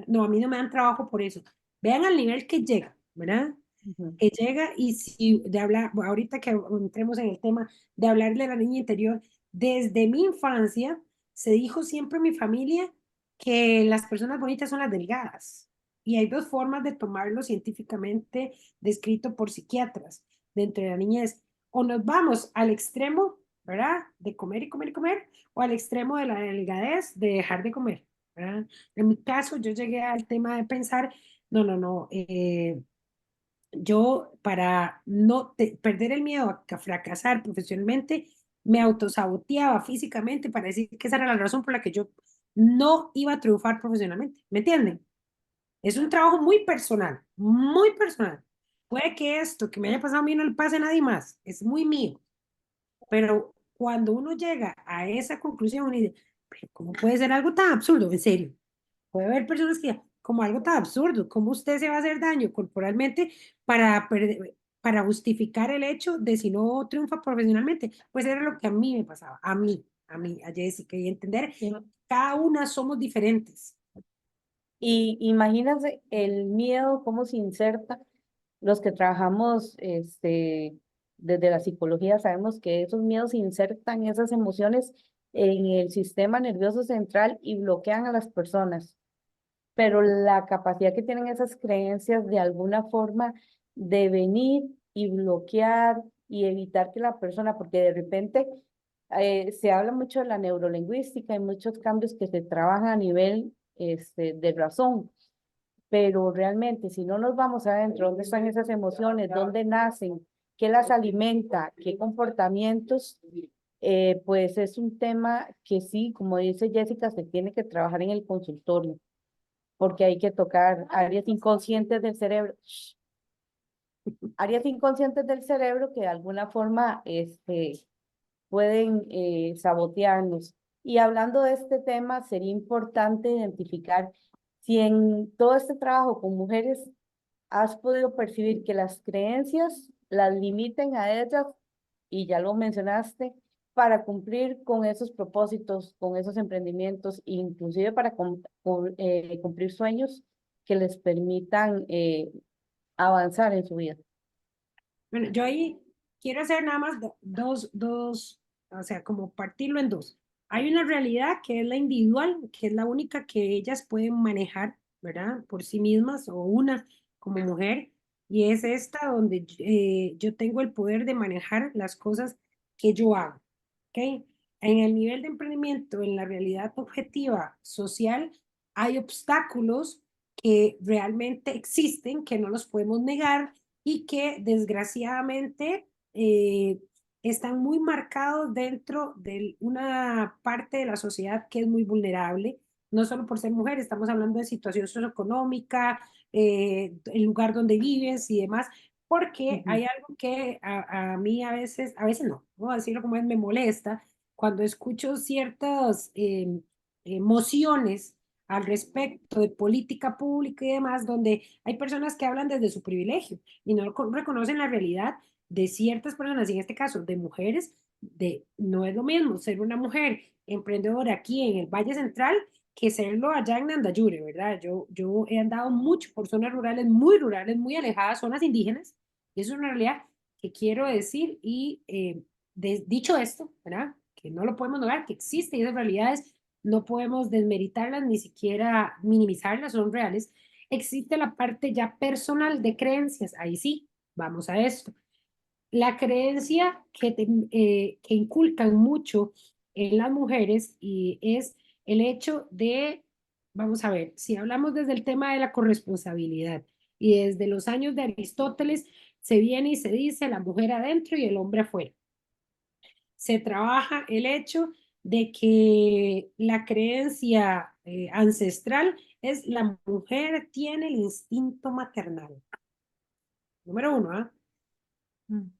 No, a mí no me dan trabajo por eso. Vean al nivel que llega, ¿verdad? Ujú. Que llega y si de hablar, ahorita que entremos en el tema de hablarle a la niña interior, desde mi infancia se dijo siempre en mi familia que las personas bonitas son las delgadas. Y hay dos formas de tomarlo científicamente descrito por psiquiatras dentro de la niñez. O nos vamos al extremo, ¿verdad? De comer y comer y comer, o al extremo de la delgadez de dejar de comer, ¿verdad? En mi caso, yo llegué al tema de pensar, no, no, no, yo para no perder el miedo a fracasar profesionalmente, me autosaboteaba físicamente para decir que esa era la razón por la que yo no iba a triunfar profesionalmente. ¿Me entienden? Es un trabajo muy personal, muy personal. Puede que esto que me haya pasado a mí no le pase a nadie más, es muy mío. Pero cuando uno llega a esa conclusión, uno dice, pero ¿cómo puede ser algo tan absurdo? En serio. Puede haber personas que, como algo tan absurdo, ¿cómo usted se va a hacer daño corporalmente para justificar el hecho de si no triunfa profesionalmente? Pues era lo que a mí me pasaba, a Jessica, y entender, cada una somos diferentes. Y imagínense el miedo, cómo se inserta. Los que trabajamos desde la psicología sabemos que esos miedos insertan esas emociones en el sistema nervioso central y bloquean a las personas. Pero la capacidad que tienen esas creencias de alguna forma de venir y bloquear y evitar que la persona, porque de repente se habla mucho de la neurolingüística, hay muchos cambios que se trabajan a nivel de razón, pero realmente si no nos vamos adentro, dónde están esas emociones, dónde nacen, qué las alimenta, qué comportamientos, pues es un tema que sí, como dice Jessica, se tiene que trabajar en el consultorio, porque hay que tocar áreas inconscientes del cerebro, áreas inconscientes del cerebro que de alguna forma pueden sabotearnos. Y hablando de este tema, sería importante identificar si en todo este trabajo con mujeres has podido percibir que las creencias las limiten a ellas, y ya lo mencionaste, para cumplir con esos propósitos, con esos emprendimientos, inclusive para cumplir sueños que les permitan avanzar en su vida. Bueno, yo ahí quiero hacer nada más o sea, como partirlo en dos. Hay una realidad que es la individual, que es la única que ellas pueden manejar, ¿verdad? Por sí mismas o una como mujer, y es esta donde yo tengo el poder de manejar las cosas que yo hago, ¿ok? En el nivel de emprendimiento, en la realidad objetiva social, hay obstáculos que realmente existen, que no los podemos negar y que desgraciadamente están muy marcados dentro de una parte de la sociedad que es muy vulnerable, no solo por ser mujer, estamos hablando de situación socioeconómica, el lugar donde vives y demás, porque hay algo que a mí a veces no, voy a decirlo como es, me molesta cuando escucho ciertas emociones al respecto de política pública y demás, donde hay personas que hablan desde su privilegio y no reconocen la realidad de ciertas personas, y en este caso de mujeres, de no es lo mismo ser una mujer emprendedora aquí en el Valle Central que serlo allá en Nandayure, ¿verdad? Yo he andado mucho por zonas rurales, muy alejadas, zonas indígenas, y eso es una realidad que quiero decir y dicho esto, ¿verdad? Que no lo podemos negar, que existe y esas realidades no podemos desmeritarlas ni siquiera minimizarlas, son reales. Existe la parte ya personal de creencias, ahí sí, vamos a esto. La creencia que inculcan mucho en las mujeres y es el hecho de, vamos a ver, si hablamos desde el tema de la corresponsabilidad y desde los años de Aristóteles, se viene y se dice la mujer adentro y el hombre afuera. Se trabaja el hecho de que la creencia ancestral es la mujer tiene el instinto maternal. Número uno, ¿ah?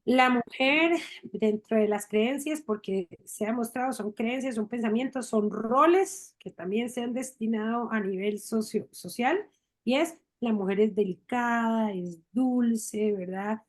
La mujer, dentro de las creencias, porque se ha mostrado, son creencias, son pensamientos, son roles que también se han destinado a nivel social, y es, la mujer es delicada, es dulce, ¿verdad?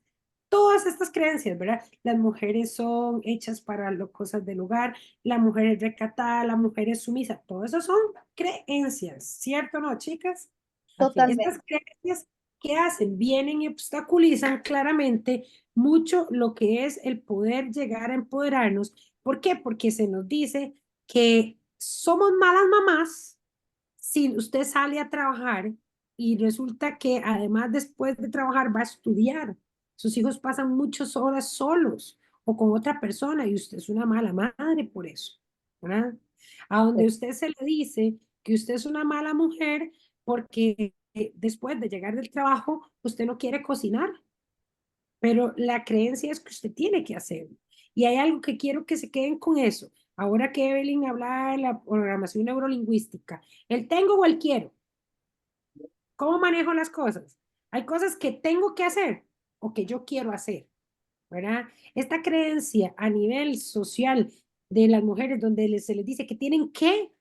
Todas estas creencias, ¿verdad? Las mujeres son hechas para las cosas del hogar, la mujer es recatada, la mujer es sumisa, todo eso son creencias, ¿cierto o no, chicas? Así es. Estas Totalmente. creencias, ¿qué hacen? Vienen y obstaculizan claramente mucho lo que es el poder llegar a empoderarnos. ¿Por qué? Porque se nos dice que somos malas mamás si usted sale a trabajar y resulta que además después de trabajar va a estudiar. Sus hijos pasan muchas horas solos o con otra persona y usted es una mala madre por eso, ¿verdad? A donde usted se le dice que usted es una mala mujer porque después de llegar del trabajo usted no quiere cocinar, pero la creencia es que usted tiene que hacerlo. Y hay algo que quiero que se queden con eso. Ahora que Evelyn hablaba de la programación neurolingüística, el tengo o el quiero. ¿Cómo manejo las cosas? Hay cosas que tengo que hacer o que yo quiero hacer, ¿verdad? Esta creencia a nivel social de las mujeres donde se les dice que tienen que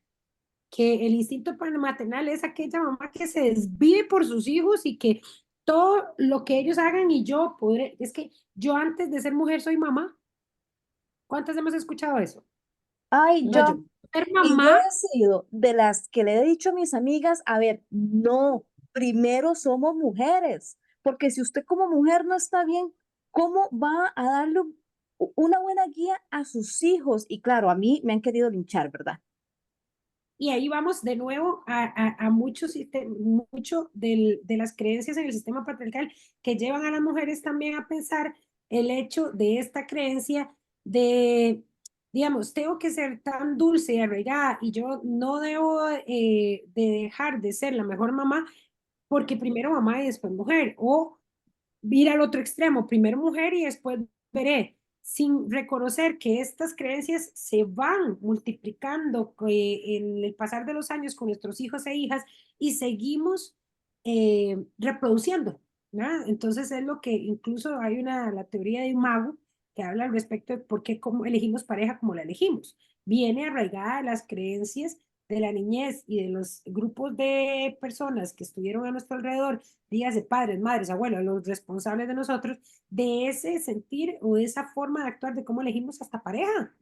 el instinto maternal es aquella mamá que se desvive por sus hijos y que todo lo que ellos hagan y yo podré, es que yo antes de ser mujer soy mamá. ¿Cuántas hemos escuchado eso? Ay, No, yo ser y yo mamá. he sido de las que le he dicho a mis amigas, a ver, no, primero somos mujeres, porque si usted como mujer no está bien, ¿cómo va a darle una buena guía a sus hijos? Y claro, a mí me han querido linchar, ¿verdad? Y ahí vamos de nuevo a mucho de las creencias en el sistema patriarcal que llevan a las mujeres también a pensar el hecho de esta creencia de, digamos, tengo que ser tan dulce y arraigada y yo no debo de dejar de ser la mejor mamá porque primero mamá y después mujer, o ir al otro extremo, primero mujer y después veré, sin reconocer que estas creencias se van multiplicando en el pasar de los años con nuestros hijos e hijas y seguimos reproduciendo, ¿no? Entonces es lo que incluso hay la teoría de un mago que habla al respecto de por qué cómo elegimos pareja como la elegimos. Viene arraigada de las creencias de la niñez y de los grupos de personas que estuvieron a nuestro alrededor, dígase padres, madres, abuelos, los responsables de nosotros, de ese sentir o de esa forma de actuar de cómo elegimos hasta pareja.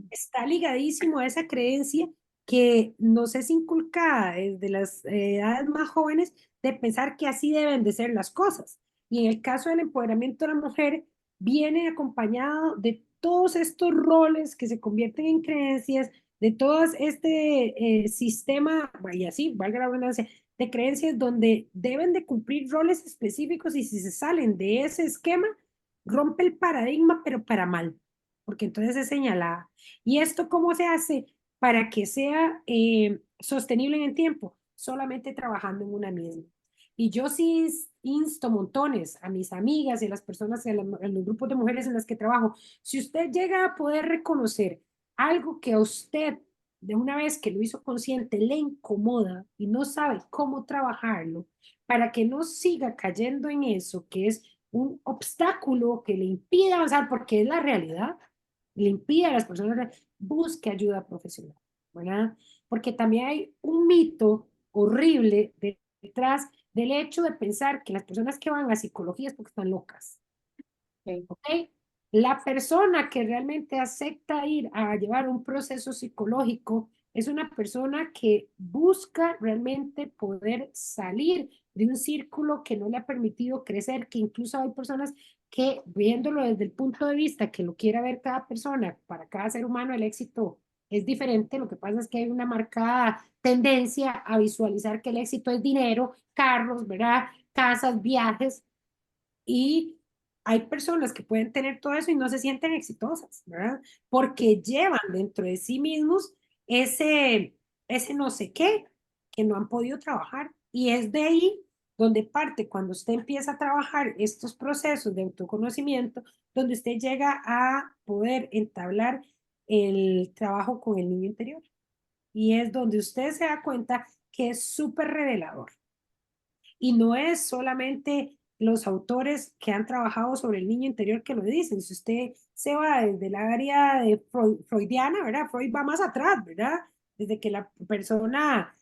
Está ligadísimo a esa creencia que nos es inculcada desde las edades más jóvenes de pensar que así deben de ser las cosas. Y en el caso del empoderamiento de la mujer, viene acompañado de todos estos roles que se convierten en creencias, de todo este sistema, y así, valga la redundancia, de creencias donde deben de cumplir roles específicos y si se salen de ese esquema, rompe el paradigma, pero para mal, porque entonces es señalada. ¿Y esto cómo se hace para que sea sostenible en el tiempo? Solamente trabajando en una misma. Y yo sí insto montones a mis amigas y a las personas, en los grupos de mujeres en las que trabajo, si usted llega a poder reconocer algo que a usted, de una vez que lo hizo consciente, le incomoda y no sabe cómo trabajarlo, para que no siga cayendo en eso, que es un obstáculo que le impide avanzar, porque es la realidad, le impide a las personas busque ayuda profesional, ¿verdad? Porque también hay un mito horrible detrás del hecho de pensar que las personas que van a psicología es porque están locas, Ok. ¿ok? La persona que realmente acepta ir a llevar un proceso psicológico es una persona que busca realmente poder salir de un círculo que no le ha permitido crecer, que incluso hay personas que viéndolo desde el punto de vista que lo quiera ver cada persona, para cada ser humano el éxito es diferente. Lo que pasa es que hay una marcada tendencia a visualizar que el éxito es dinero, carros, ¿verdad? Casas, viajes, y hay personas que pueden tener todo eso y no se sienten exitosas, ¿verdad? Porque llevan dentro de sí mismos ese no sé qué que no han podido trabajar. Y es de ahí donde parte cuando usted empieza a trabajar estos procesos de autoconocimiento, donde usted llega a poder entablar el trabajo con el niño interior. Y es donde usted se da cuenta que es súper revelador. Y no es solamente los autores que han trabajado sobre el niño interior que lo dicen. Si usted se va desde la área de freudiana, ¿verdad? Freud va más atrás, ¿verdad? Desde que la persona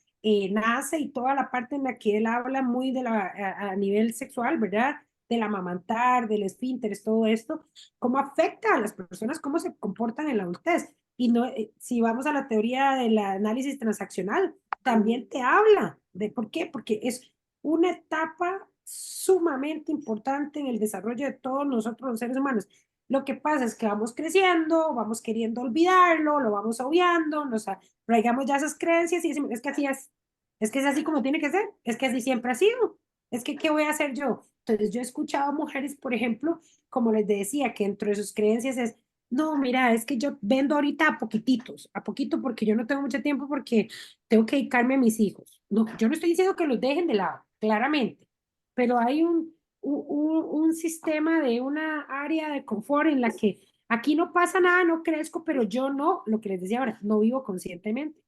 nace y toda la parte en la que él habla muy de a nivel sexual, ¿verdad? Del amamantar, del esfínter, todo esto, cómo afecta a las personas, cómo se comportan en la adultez. Y no, si vamos a la teoría del análisis transaccional, también te habla de por qué, porque es una etapa sumamente importante en el desarrollo de todos nosotros los seres humanos. Lo que pasa es que vamos creciendo, vamos queriendo olvidarlo, lo vamos obviando, nos arraigamos ya esas creencias y decimos, es que así es que es así como tiene que ser, es que así siempre ha sido, es que ¿qué voy a hacer yo? Entonces yo he escuchado mujeres, por ejemplo, como les decía, que dentro de sus creencias es, no, mira, es que yo vendo ahorita a poquititos, a poquito porque yo no tengo mucho tiempo porque tengo que dedicarme a mis hijos. No, yo no estoy diciendo que los dejen de lado, claramente, pero hay un sistema de una área de confort en la que aquí no pasa nada, no crezco, pero yo no, lo que les decía ahora, no vivo conscientemente.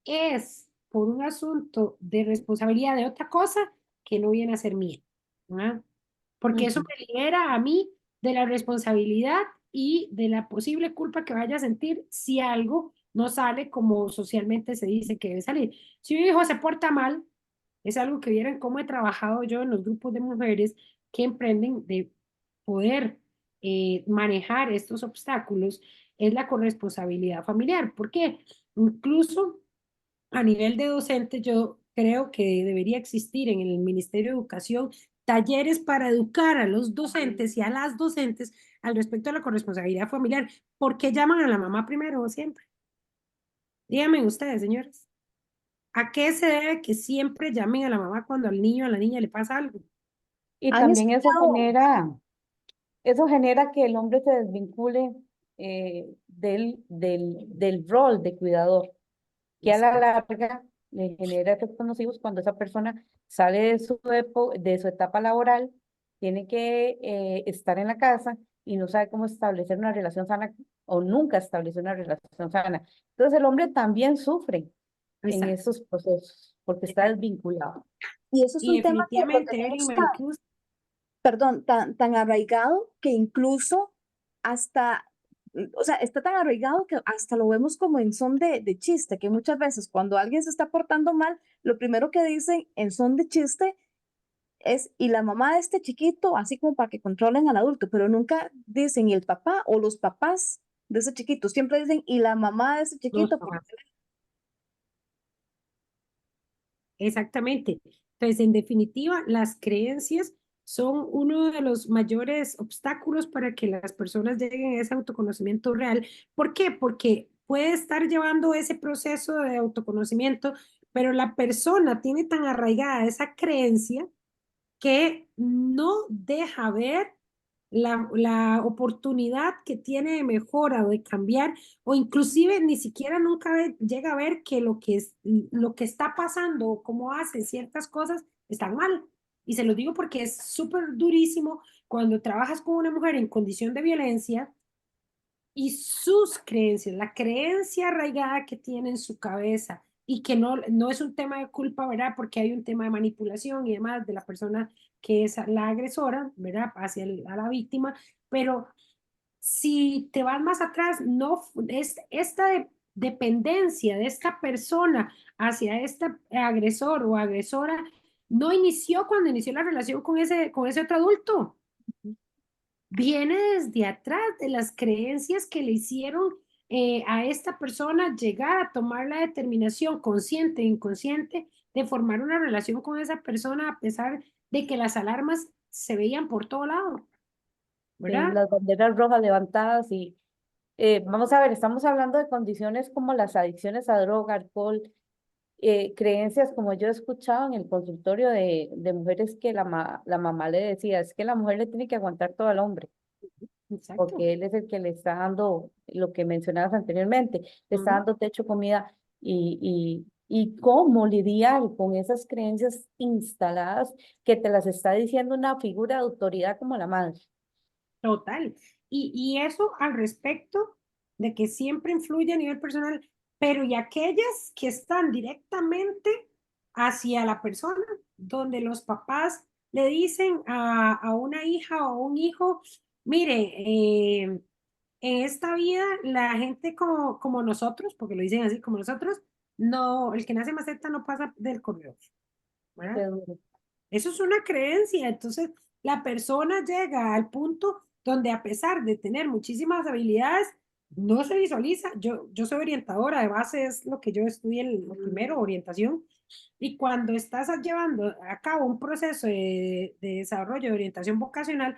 Es por un asunto de responsabilidad de otra cosa que no viene a ser mía, ¿no? Porque eso Ujú. me libera a mí de la responsabilidad y de la posible culpa que vaya a sentir si algo no sale como socialmente se dice que debe salir. Si un hijo se porta mal, es algo que vieran cómo he trabajado yo en los grupos de mujeres que emprenden de poder manejar estos obstáculos, es la corresponsabilidad familiar. ¿Por qué? Incluso a nivel de docente, yo creo que debería existir en el Ministerio de Educación talleres para educar a los docentes y a las docentes al respecto de la corresponsabilidad familiar. ¿Por qué llaman a la mamá primero siempre? Díganme ustedes, señores. ¿A qué se debe que siempre llamen a la mamá cuando al niño o a la niña le pasa algo? Y ¿Han también escuchado? eso genera que el hombre se desvincule del rol de cuidador, que a la larga le genera efectos nocivos cuando esa persona sale de su etapa laboral, tiene que estar en la casa y no sabe cómo establecer una relación sana o nunca estableció una relación sana. Entonces el hombre también sufre en Exacto. esos procesos porque está Exacto. desvinculado. Y eso es Y un tema que lo definitivamente, Evelyn tenemos Maricruz, perdón, tan arraigado que incluso hasta, o sea, está tan arraigado que hasta lo vemos como en son de chiste, que muchas veces cuando alguien se está portando mal, lo primero que dicen en son de chiste es, y la mamá de este chiquito, así como para que controlen al adulto, pero nunca dicen, y el papá o los papás de ese chiquito, siempre dicen, y la mamá de ese los chiquito, porque papás. Exactamente. Entonces, en definitiva, las creencias son uno de los mayores obstáculos para que las personas lleguen a ese autoconocimiento real. ¿Por qué? Porque puede estar llevando ese proceso de autoconocimiento, pero la persona tiene tan arraigada esa creencia que no deja ver la oportunidad que tiene de mejora o de cambiar, o inclusive ni siquiera nunca llega a ver que lo que está pasando o cómo hace ciertas cosas están mal. Y se lo digo porque es súper durísimo cuando trabajas con una mujer en condición de violencia y sus creencias, la creencia arraigada que tiene en su cabeza y que no es un tema de culpa, ¿verdad? Porque hay un tema de manipulación y demás de la persona que es la agresora, ¿verdad? Hacia a la víctima, pero si te vas más atrás, no es dependencia de esta persona hacia este agresor o agresora no inició cuando inició la relación con ese otro adulto, viene desde atrás de las creencias que le hicieron a esta persona llegar a tomar la determinación consciente e inconsciente de formar una relación con esa persona a pesar de que las alarmas se veían por todo lado, ¿verdad? Las banderas rojas levantadas y Vamos a ver, estamos hablando de condiciones como las adicciones a droga, alcohol, creencias como yo he escuchado en el consultorio de mujeres que la mamá le decía, es que la mujer le tiene que aguantar todo al hombre, Exacto. porque él es el que le está dando lo que mencionabas anteriormente, le está Ujú. dando techo, comida y cómo lidiar con esas creencias instaladas que te las está diciendo una figura de autoridad como la madre. Total. Y eso al respecto de que siempre influye a nivel personal, pero y aquellas que están directamente hacia la persona, donde los papás le dicen a una hija o un hijo, mire, en esta vida la gente como nosotros, porque lo dicen así como nosotros, no, el que nace maceta no pasa del correo, ¿verdad? Pero, Eso es una creencia. Entonces, la persona llega al punto donde a pesar de tener muchísimas habilidades, no se visualiza. Yo soy orientadora, de base es lo que yo estudié, lo primero, orientación. Y cuando estás llevando a cabo un proceso de desarrollo de orientación vocacional,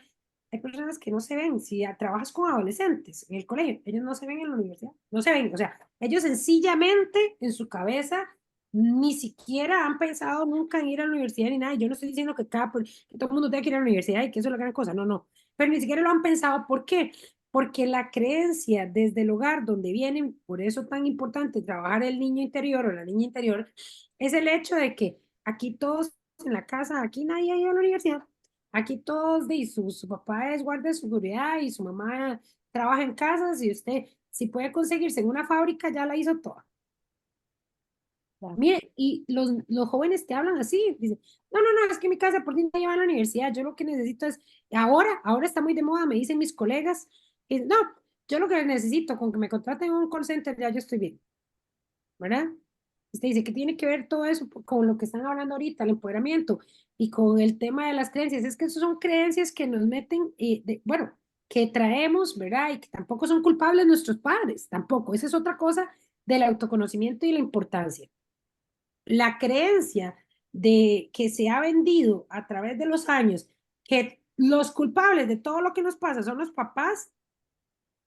hay personas que no se ven. Si trabajas con adolescentes en el colegio, ellos no se ven en la universidad, no se ven. O sea, ellos sencillamente en su cabeza ni siquiera han pensado nunca en ir a la universidad ni nada. Yo no estoy diciendo que que todo el mundo tenga que ir a la universidad y que eso es la gran cosa, no, no. Pero ni siquiera lo han pensado. ¿Por qué? Porque la creencia desde el hogar donde vienen, por eso tan importante trabajar el niño interior o la niña interior, es el hecho de que aquí todos en la casa, aquí nadie ha ido a la universidad. Aquí todos, su papá es guardia de seguridad y su mamá trabaja en casas y usted, si puede conseguirse en una fábrica, ya la hizo toda. claro, Mire, y los jóvenes te hablan así, dicen, no, no, no, es que mi casa por fin me lleva a la universidad, yo lo que necesito es, ahora está muy de moda, me dicen mis colegas, y, no, yo lo que necesito con que me contraten en un call center, ya yo estoy bien, ¿verdad? Usted dice que tiene que ver todo eso con lo que están hablando ahorita, el empoderamiento y con el tema de las creencias, es que esas son creencias que nos meten, bueno, que traemos, ¿verdad? Y que tampoco son culpables nuestros padres, tampoco, esa es otra cosa del autoconocimiento y la importancia. La creencia de que se ha vendido a través de los años que los culpables de todo lo que nos pasa son los papás,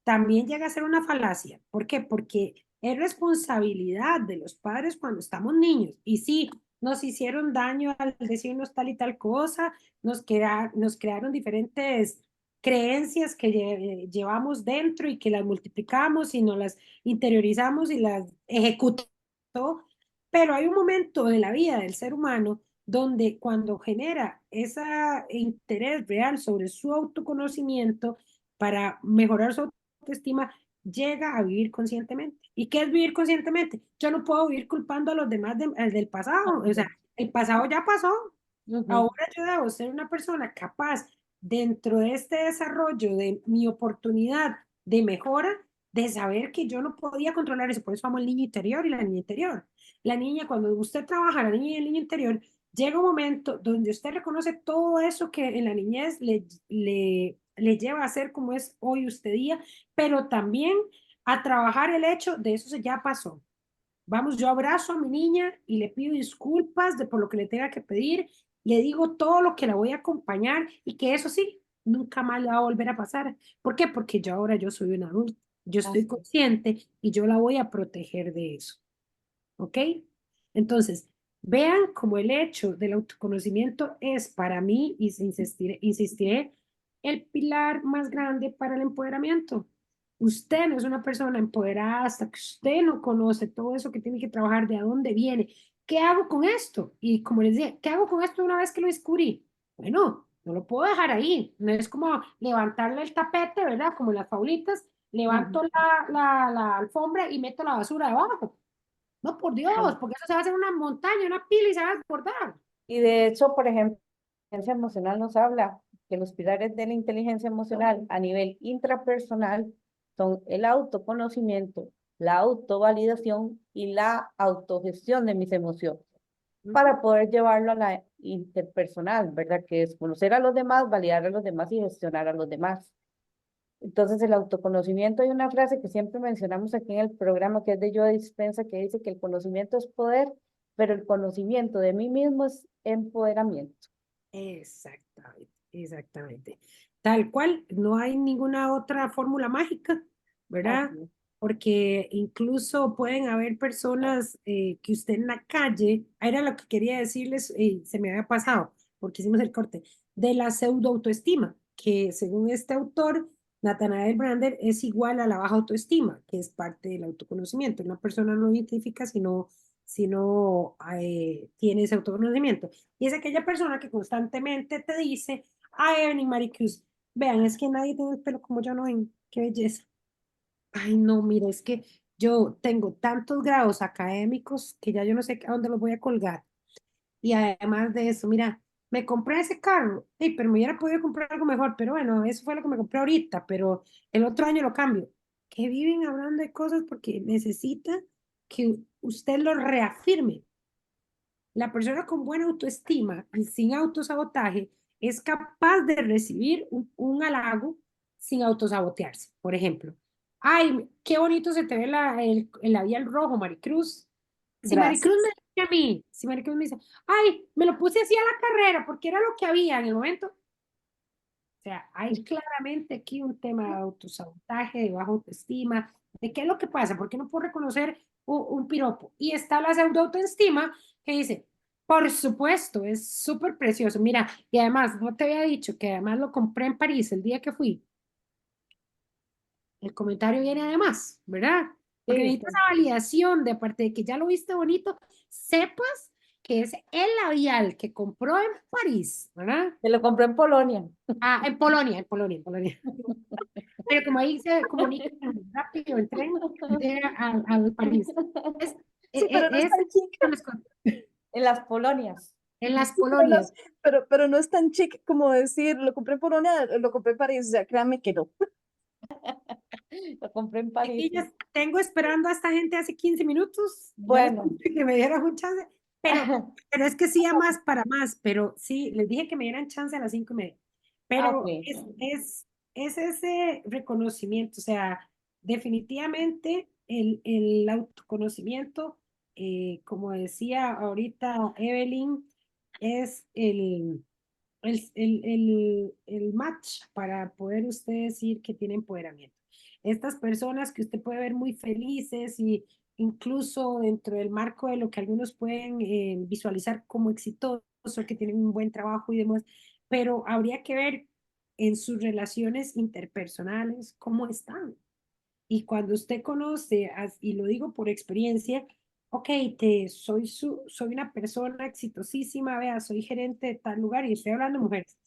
también llega a ser una falacia. ¿Por qué? Porque es responsabilidad de los padres cuando estamos niños. Y sí, nos hicieron daño al decirnos tal y tal cosa, nos crearon diferentes creencias que llevamos dentro y que las multiplicamos y nos las interiorizamos y las ejecutamos. Pero hay un momento de la vida del ser humano donde cuando genera ese interés real sobre su autoconocimiento para mejorar su autoestima, llega a vivir conscientemente. ¿Y qué es vivir conscientemente? Yo no puedo vivir culpando a los demás del pasado. O sea, el pasado ya pasó. ujú, Ahora yo debo ser una persona capaz dentro de este desarrollo de mi oportunidad de mejora, de saber que yo no podía controlar eso. Por eso amo el niño interior y la niña interior. La niña, cuando usted trabaja la niña y el niño interior, llega un momento donde usted reconoce todo eso que en la niñez le lleva a ser como es hoy usted día, pero también a trabajar el hecho de eso se ya pasó. Vamos, yo abrazo a mi niña y le pido disculpas por lo que le tenga que pedir, le digo todo lo que la voy a acompañar y que eso sí, nunca más le va a volver a pasar. ¿Por qué? Porque yo ahora yo soy un adulto, yo estoy así, consciente y yo la voy a proteger de eso. ¿Ok? Entonces, vean cómo el hecho del autoconocimiento es para mí, y insistiré, el pilar más grande para el empoderamiento. Usted no es una persona empoderada hasta que usted no conoce todo eso que tiene que trabajar, de dónde viene. ¿Qué hago con esto? Y como les dije, ¿qué hago con esto una vez que lo descubrí? Bueno, no lo puedo dejar ahí. No es como levantarle el tapete, ¿verdad? Como las faulitas, ujú, levanto la alfombra y meto la basura debajo. No, por Dios, sí. porque eso se va a hacer una montaña, una pila y se va a desbordar. Y de hecho, por ejemplo, la inteligencia emocional nos habla que los pilares de la inteligencia emocional a nivel intrapersonal son el autoconocimiento, la autovalidación y la autogestión de mis emociones para poder llevarlo a la interpersonal, ¿verdad? Que es conocer a los demás, validar a los demás y gestionar a los demás. Entonces, el autoconocimiento, hay una frase que siempre mencionamos aquí en el programa que es de Joe Dispenza que dice que el conocimiento es poder, pero el conocimiento de mí mismo es empoderamiento. Exactamente, exactamente. Tal cual, no hay ninguna otra fórmula mágica. ¿verdad? Así es. Porque incluso pueden haber personas que usted en la calle, era lo que quería decirles, se me había pasado, porque hicimos el corte, de la pseudo autoestima, que según este autor, Nathanael Brander es igual a la baja autoestima, que es parte del autoconocimiento. Una persona no identifica si no tiene ese autoconocimiento. Y es aquella persona que constantemente te dice, ay, Evelyn Maricruz, vean, es que nadie tiene el pelo como yo, no ven, qué belleza. Ay, no, mira, es que yo tengo tantos grados académicos que ya yo no sé a dónde los voy a colgar. Y además de eso, mira, me compré ese carro, pero me hubiera podido comprar algo mejor, pero bueno, eso fue lo que me compré ahorita, pero el otro año lo cambio. Que viven hablando de cosas porque necesita que usted lo reafirme. La persona con buena autoestima y sin autosabotaje es capaz de recibir un halago sin autosabotearse. Por ejemplo, ay, qué bonito se te ve el labial rojo, Maricruz. Si Maricruz me Gracias. dice a mí, si Maricruz me dice, ay, me lo puse así a la carrera porque era lo que había en el momento. O sea, hay claramente aquí un tema de autosabotaje, de baja autoestima, de qué es lo que pasa, por qué no puedo reconocer un piropo. Y está la pseudo autoestima que dice, por supuesto, es súper precioso. Mira, y además, no te había dicho que además lo compré en París el día que fui. El comentario viene además, ¿verdad? Porque Sí, necesitas sí. esa validación de aparte de que ya lo viste bonito, sepas que es el labial que compró en París, ¿verdad? Se lo compré en Polonia. Ah, en Polonia, en Polonia, en Polonia. Pero como ahí se comunica tan rápido el tren, llega al París. Es, Sí, pero no es es, tan chic. En las Polonias. en las Sí, pero no, Polonias. pero no es tan chic como decir, lo compré en Polonia, lo compré en París. O sea, créanme que no. Lo compré en París. Chiquillas, tengo esperando a esta gente hace 15 minutos. Ya les Bueno, dije que me dieran un chance. Pero es que sí, a más para más. Pero sí, les dije que me dieran chance a las 5:30. ok. Pero es ese reconocimiento. O sea, definitivamente el autoconocimiento, como decía ahorita Evelyn, es el match para poder usted decir que tiene empoderamiento. Estas personas que usted puede ver muy felices y incluso dentro del marco de lo que algunos pueden visualizar como exitoso, que tienen un buen trabajo y demás, pero habría que ver en sus relaciones interpersonales cómo están. Y cuando usted conoce, y lo digo por experiencia, ok, soy una persona exitosísima, vea, soy gerente de tal lugar y estoy hablando de mujeres,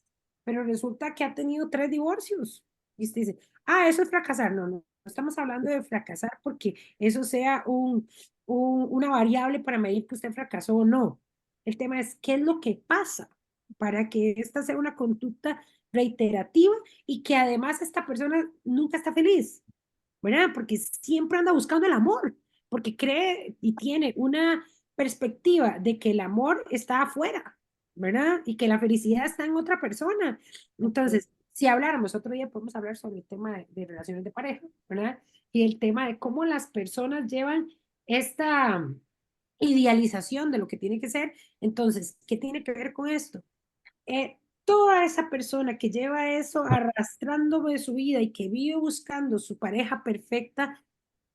pero resulta que ha tenido 3 divorcios. Y usted dice, ah, eso es fracasar. No, no, no estamos hablando de fracasar porque eso sea una variable para medir que usted fracasó o no. El tema es, ¿qué es lo que pasa para que esta sea una conducta reiterativa y que además esta persona nunca está feliz? ¿Verdad? Porque siempre anda buscando el amor, porque cree y tiene una perspectiva de que el amor está afuera, ¿verdad? Y que la felicidad está en otra persona. Entonces, si habláramos otro día, podemos hablar sobre el tema de relaciones de pareja, ¿verdad? Y el tema de cómo las personas llevan esta idealización de lo que tiene que ser. Entonces, ¿qué tiene que ver con esto? Toda esa persona que lleva eso arrastrando de su vida y que vive buscando su pareja perfecta,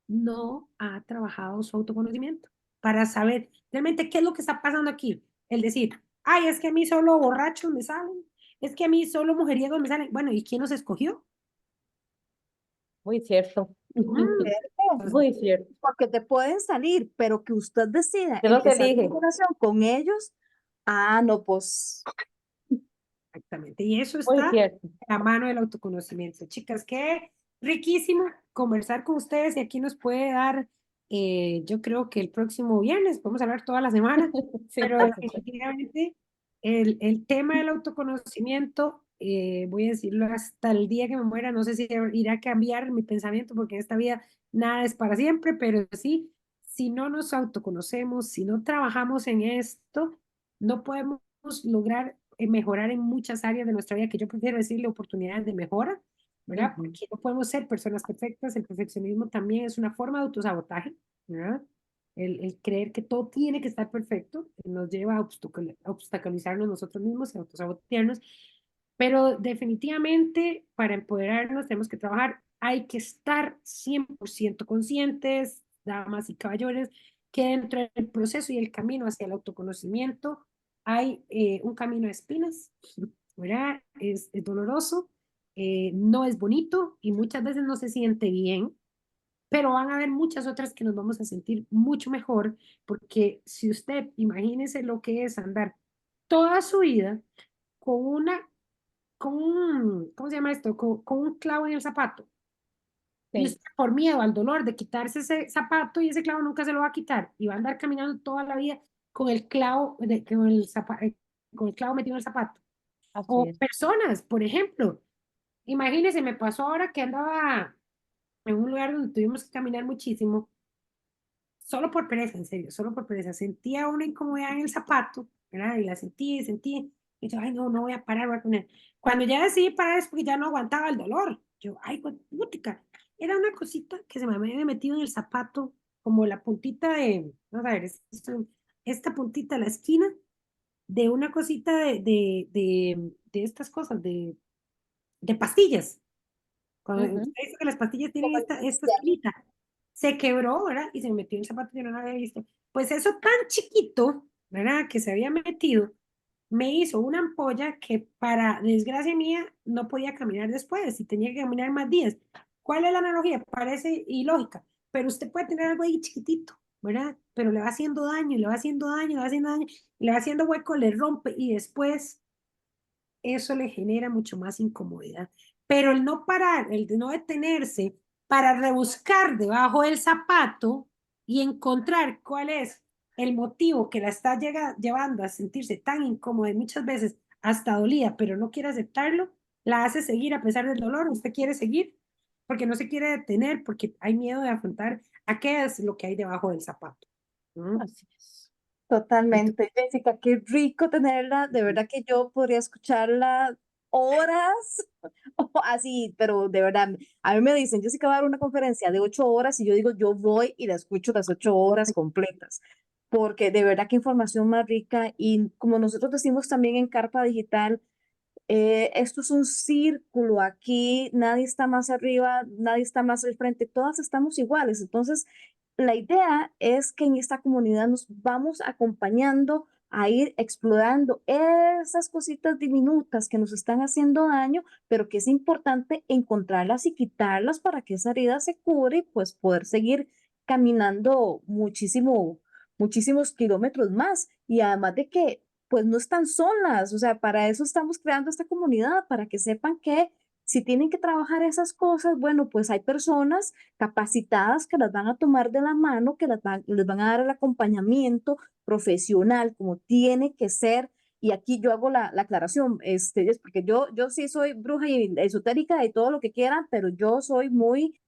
no ha trabajado su autoconocimiento para saber realmente qué es lo que está pasando aquí. El decir, ay, es que a mí solo borrachos me salen, es que a mí solo mujeriegos me salen. Bueno, ¿y quién nos escogió? Muy cierto. Mm, Cierto, entonces, Muy cierto. porque te pueden salir, pero que usted decida ¿Qué es lo que empezar una elige? relación con ellos, ah, no, pues exactamente. Y eso Muy está cierto. a la mano del autoconocimiento. Chicas, qué riquísimo conversar con ustedes y aquí nos puede dar, yo creo que el próximo viernes, podemos hablar toda la semana, Sí, pero por supuesto. definitivamente el tema del autoconocimiento, voy a decirlo hasta el día que me muera, no sé si irá a cambiar mi pensamiento porque en esta vida nada es para siempre, pero sí, si no nos autoconocemos, si no trabajamos en esto, no podemos lograr mejorar en muchas áreas de nuestra vida, que yo prefiero decirle oportunidades de mejora, ¿verdad? Ujú. Porque no podemos ser personas perfectas, el perfeccionismo también es una forma de autosabotaje, ¿verdad? El creer que todo tiene que estar perfecto nos lleva a obstaculizarnos nosotros mismos, a autosabotearnos, pero definitivamente para empoderarnos tenemos que trabajar hay que estar 100% conscientes, damas y caballeros, que dentro del proceso y el camino hacia el autoconocimiento hay un camino de espinas, ¿verdad? Es doloroso, no es bonito y muchas veces no se siente bien, pero van a haber muchas otras que nos vamos a sentir mucho mejor, porque si usted, imagínese lo que es andar toda su vida con ¿cómo se llama esto? Con un clavo en el zapato. Y Sí, usted por miedo al dolor de quitarse ese zapato y ese clavo nunca se lo va a quitar y va a andar caminando toda la vida con el clavo, con el clavo metido en el zapato. así O es. personas, por ejemplo, imagínese, me pasó ahora que andaba en un lugar donde tuvimos que caminar muchísimo, solo por pereza, en serio, solo por pereza. Sentía una incomodidad en el zapato, ¿verdad? Y la sentí, y sentí. Y yo, ay, no, no voy a parar, voy a poner. Cuando ya decidí parar es porque ya no aguantaba el dolor. Yo, ay, putica. Era una cosita que se me había metido en el zapato, como la puntita vamos a ver, esta puntita, la esquina de una cosita de estas cosas, de pastillas. Cuando usted Ujú. dice que las pastillas tienen Como el esta esencial. esquinita, se quebró, ¿verdad? Y se me metió en el zapato y yo no lo había visto. Pues eso tan chiquito, ¿verdad? Que se había metido, me hizo una ampolla que para desgracia mía no podía caminar después y tenía que caminar más días. ¿Cuál es la analogía? Parece ilógica, pero usted puede tener algo ahí chiquitito, ¿verdad? Pero le va haciendo daño, le va haciendo daño, le va haciendo daño, le va haciendo hueco, le rompe y después eso le genera mucho más incomodidad. Pero el no parar, el de no detenerse para rebuscar debajo del zapato y encontrar cuál es el motivo que la está llevando a sentirse tan incómoda y muchas veces hasta dolida, pero no quiere aceptarlo, la hace seguir a pesar del dolor. Usted quiere seguir porque no se quiere detener, porque hay miedo de afrontar a qué es lo que hay debajo del zapato. ¿Mm? Así es. Entonces, Totalmente, Jessica, qué rico tenerla, de verdad que yo podría escucharla horas, o así, pero de verdad, a mí me dicen, Jessica va a dar una conferencia de 8 horas y yo digo, yo voy y la escucho las 8 horas completas, porque de verdad que información más rica y como nosotros decimos también en Carpa Digital, esto es un círculo aquí, nadie está más arriba, nadie está más al frente, todas estamos iguales. Entonces, la idea es que en esta comunidad nos vamos acompañando a ir explorando esas cositas diminutas que nos están haciendo daño, pero que es importante encontrarlas y quitarlas para que esa herida se cure y pues poder seguir caminando muchísimos kilómetros más. Y además de que pues no están solas, o sea, para eso estamos creando esta comunidad, para que sepan que si tienen que trabajar esas cosas, bueno, pues hay personas capacitadas que las van a tomar de la mano, que les van a dar el acompañamiento profesional como tiene que ser. Y aquí yo hago la aclaración, es porque yo sí soy bruja y esotérica y todo lo que quieran, pero yo soy muy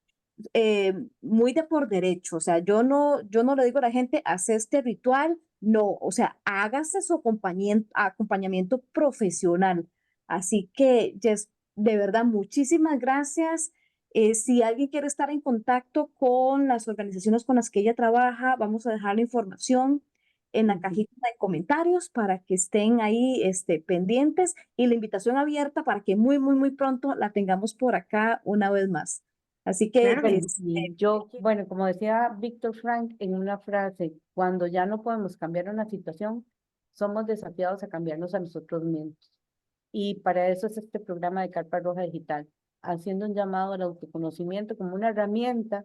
de por derecho, o sea, yo no le digo a la gente, haz este ritual, no, o sea, hágase su acompañamiento profesional. Así que, Jess, de verdad, muchísimas gracias. Si alguien quiere estar en contacto con las organizaciones con las que ella trabaja, vamos a dejar la información en la Ujú. cajita de comentarios para que estén ahí pendientes y la invitación abierta para que muy, muy, muy pronto la tengamos por acá una vez más. Así que, claro que Bueno, sí. y yo, bueno, como decía Víctor Frank en una frase, cuando ya no podemos cambiar una situación, somos desafiados a cambiarnos a nosotros mismos. Y para eso es este programa de Carpa Roja Digital, haciendo un llamado al autoconocimiento como una herramienta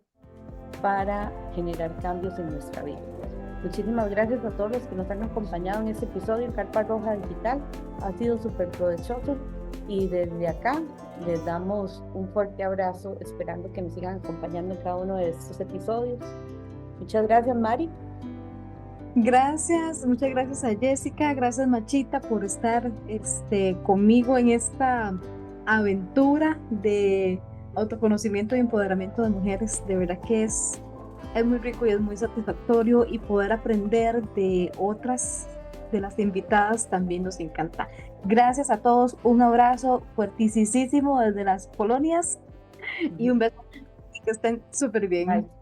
para generar cambios en nuestra vida. Muchísimas gracias a todos los que nos han acompañado en este episodio de Carpa Roja Digital. Ha sido súper provechoso y desde acá les damos un fuerte abrazo, esperando que nos sigan acompañando en cada uno de estos episodios. Muchas gracias, Mari. gracias, muchas gracias a Jessica, gracias Machita por estar conmigo en esta aventura de autoconocimiento y empoderamiento de mujeres. De verdad que es muy rico y es muy satisfactorio y poder aprender de otras de las invitadas también nos encanta. Gracias a todos, un abrazo fuertísimo desde las colonias y un beso y que estén súper bien. Bye.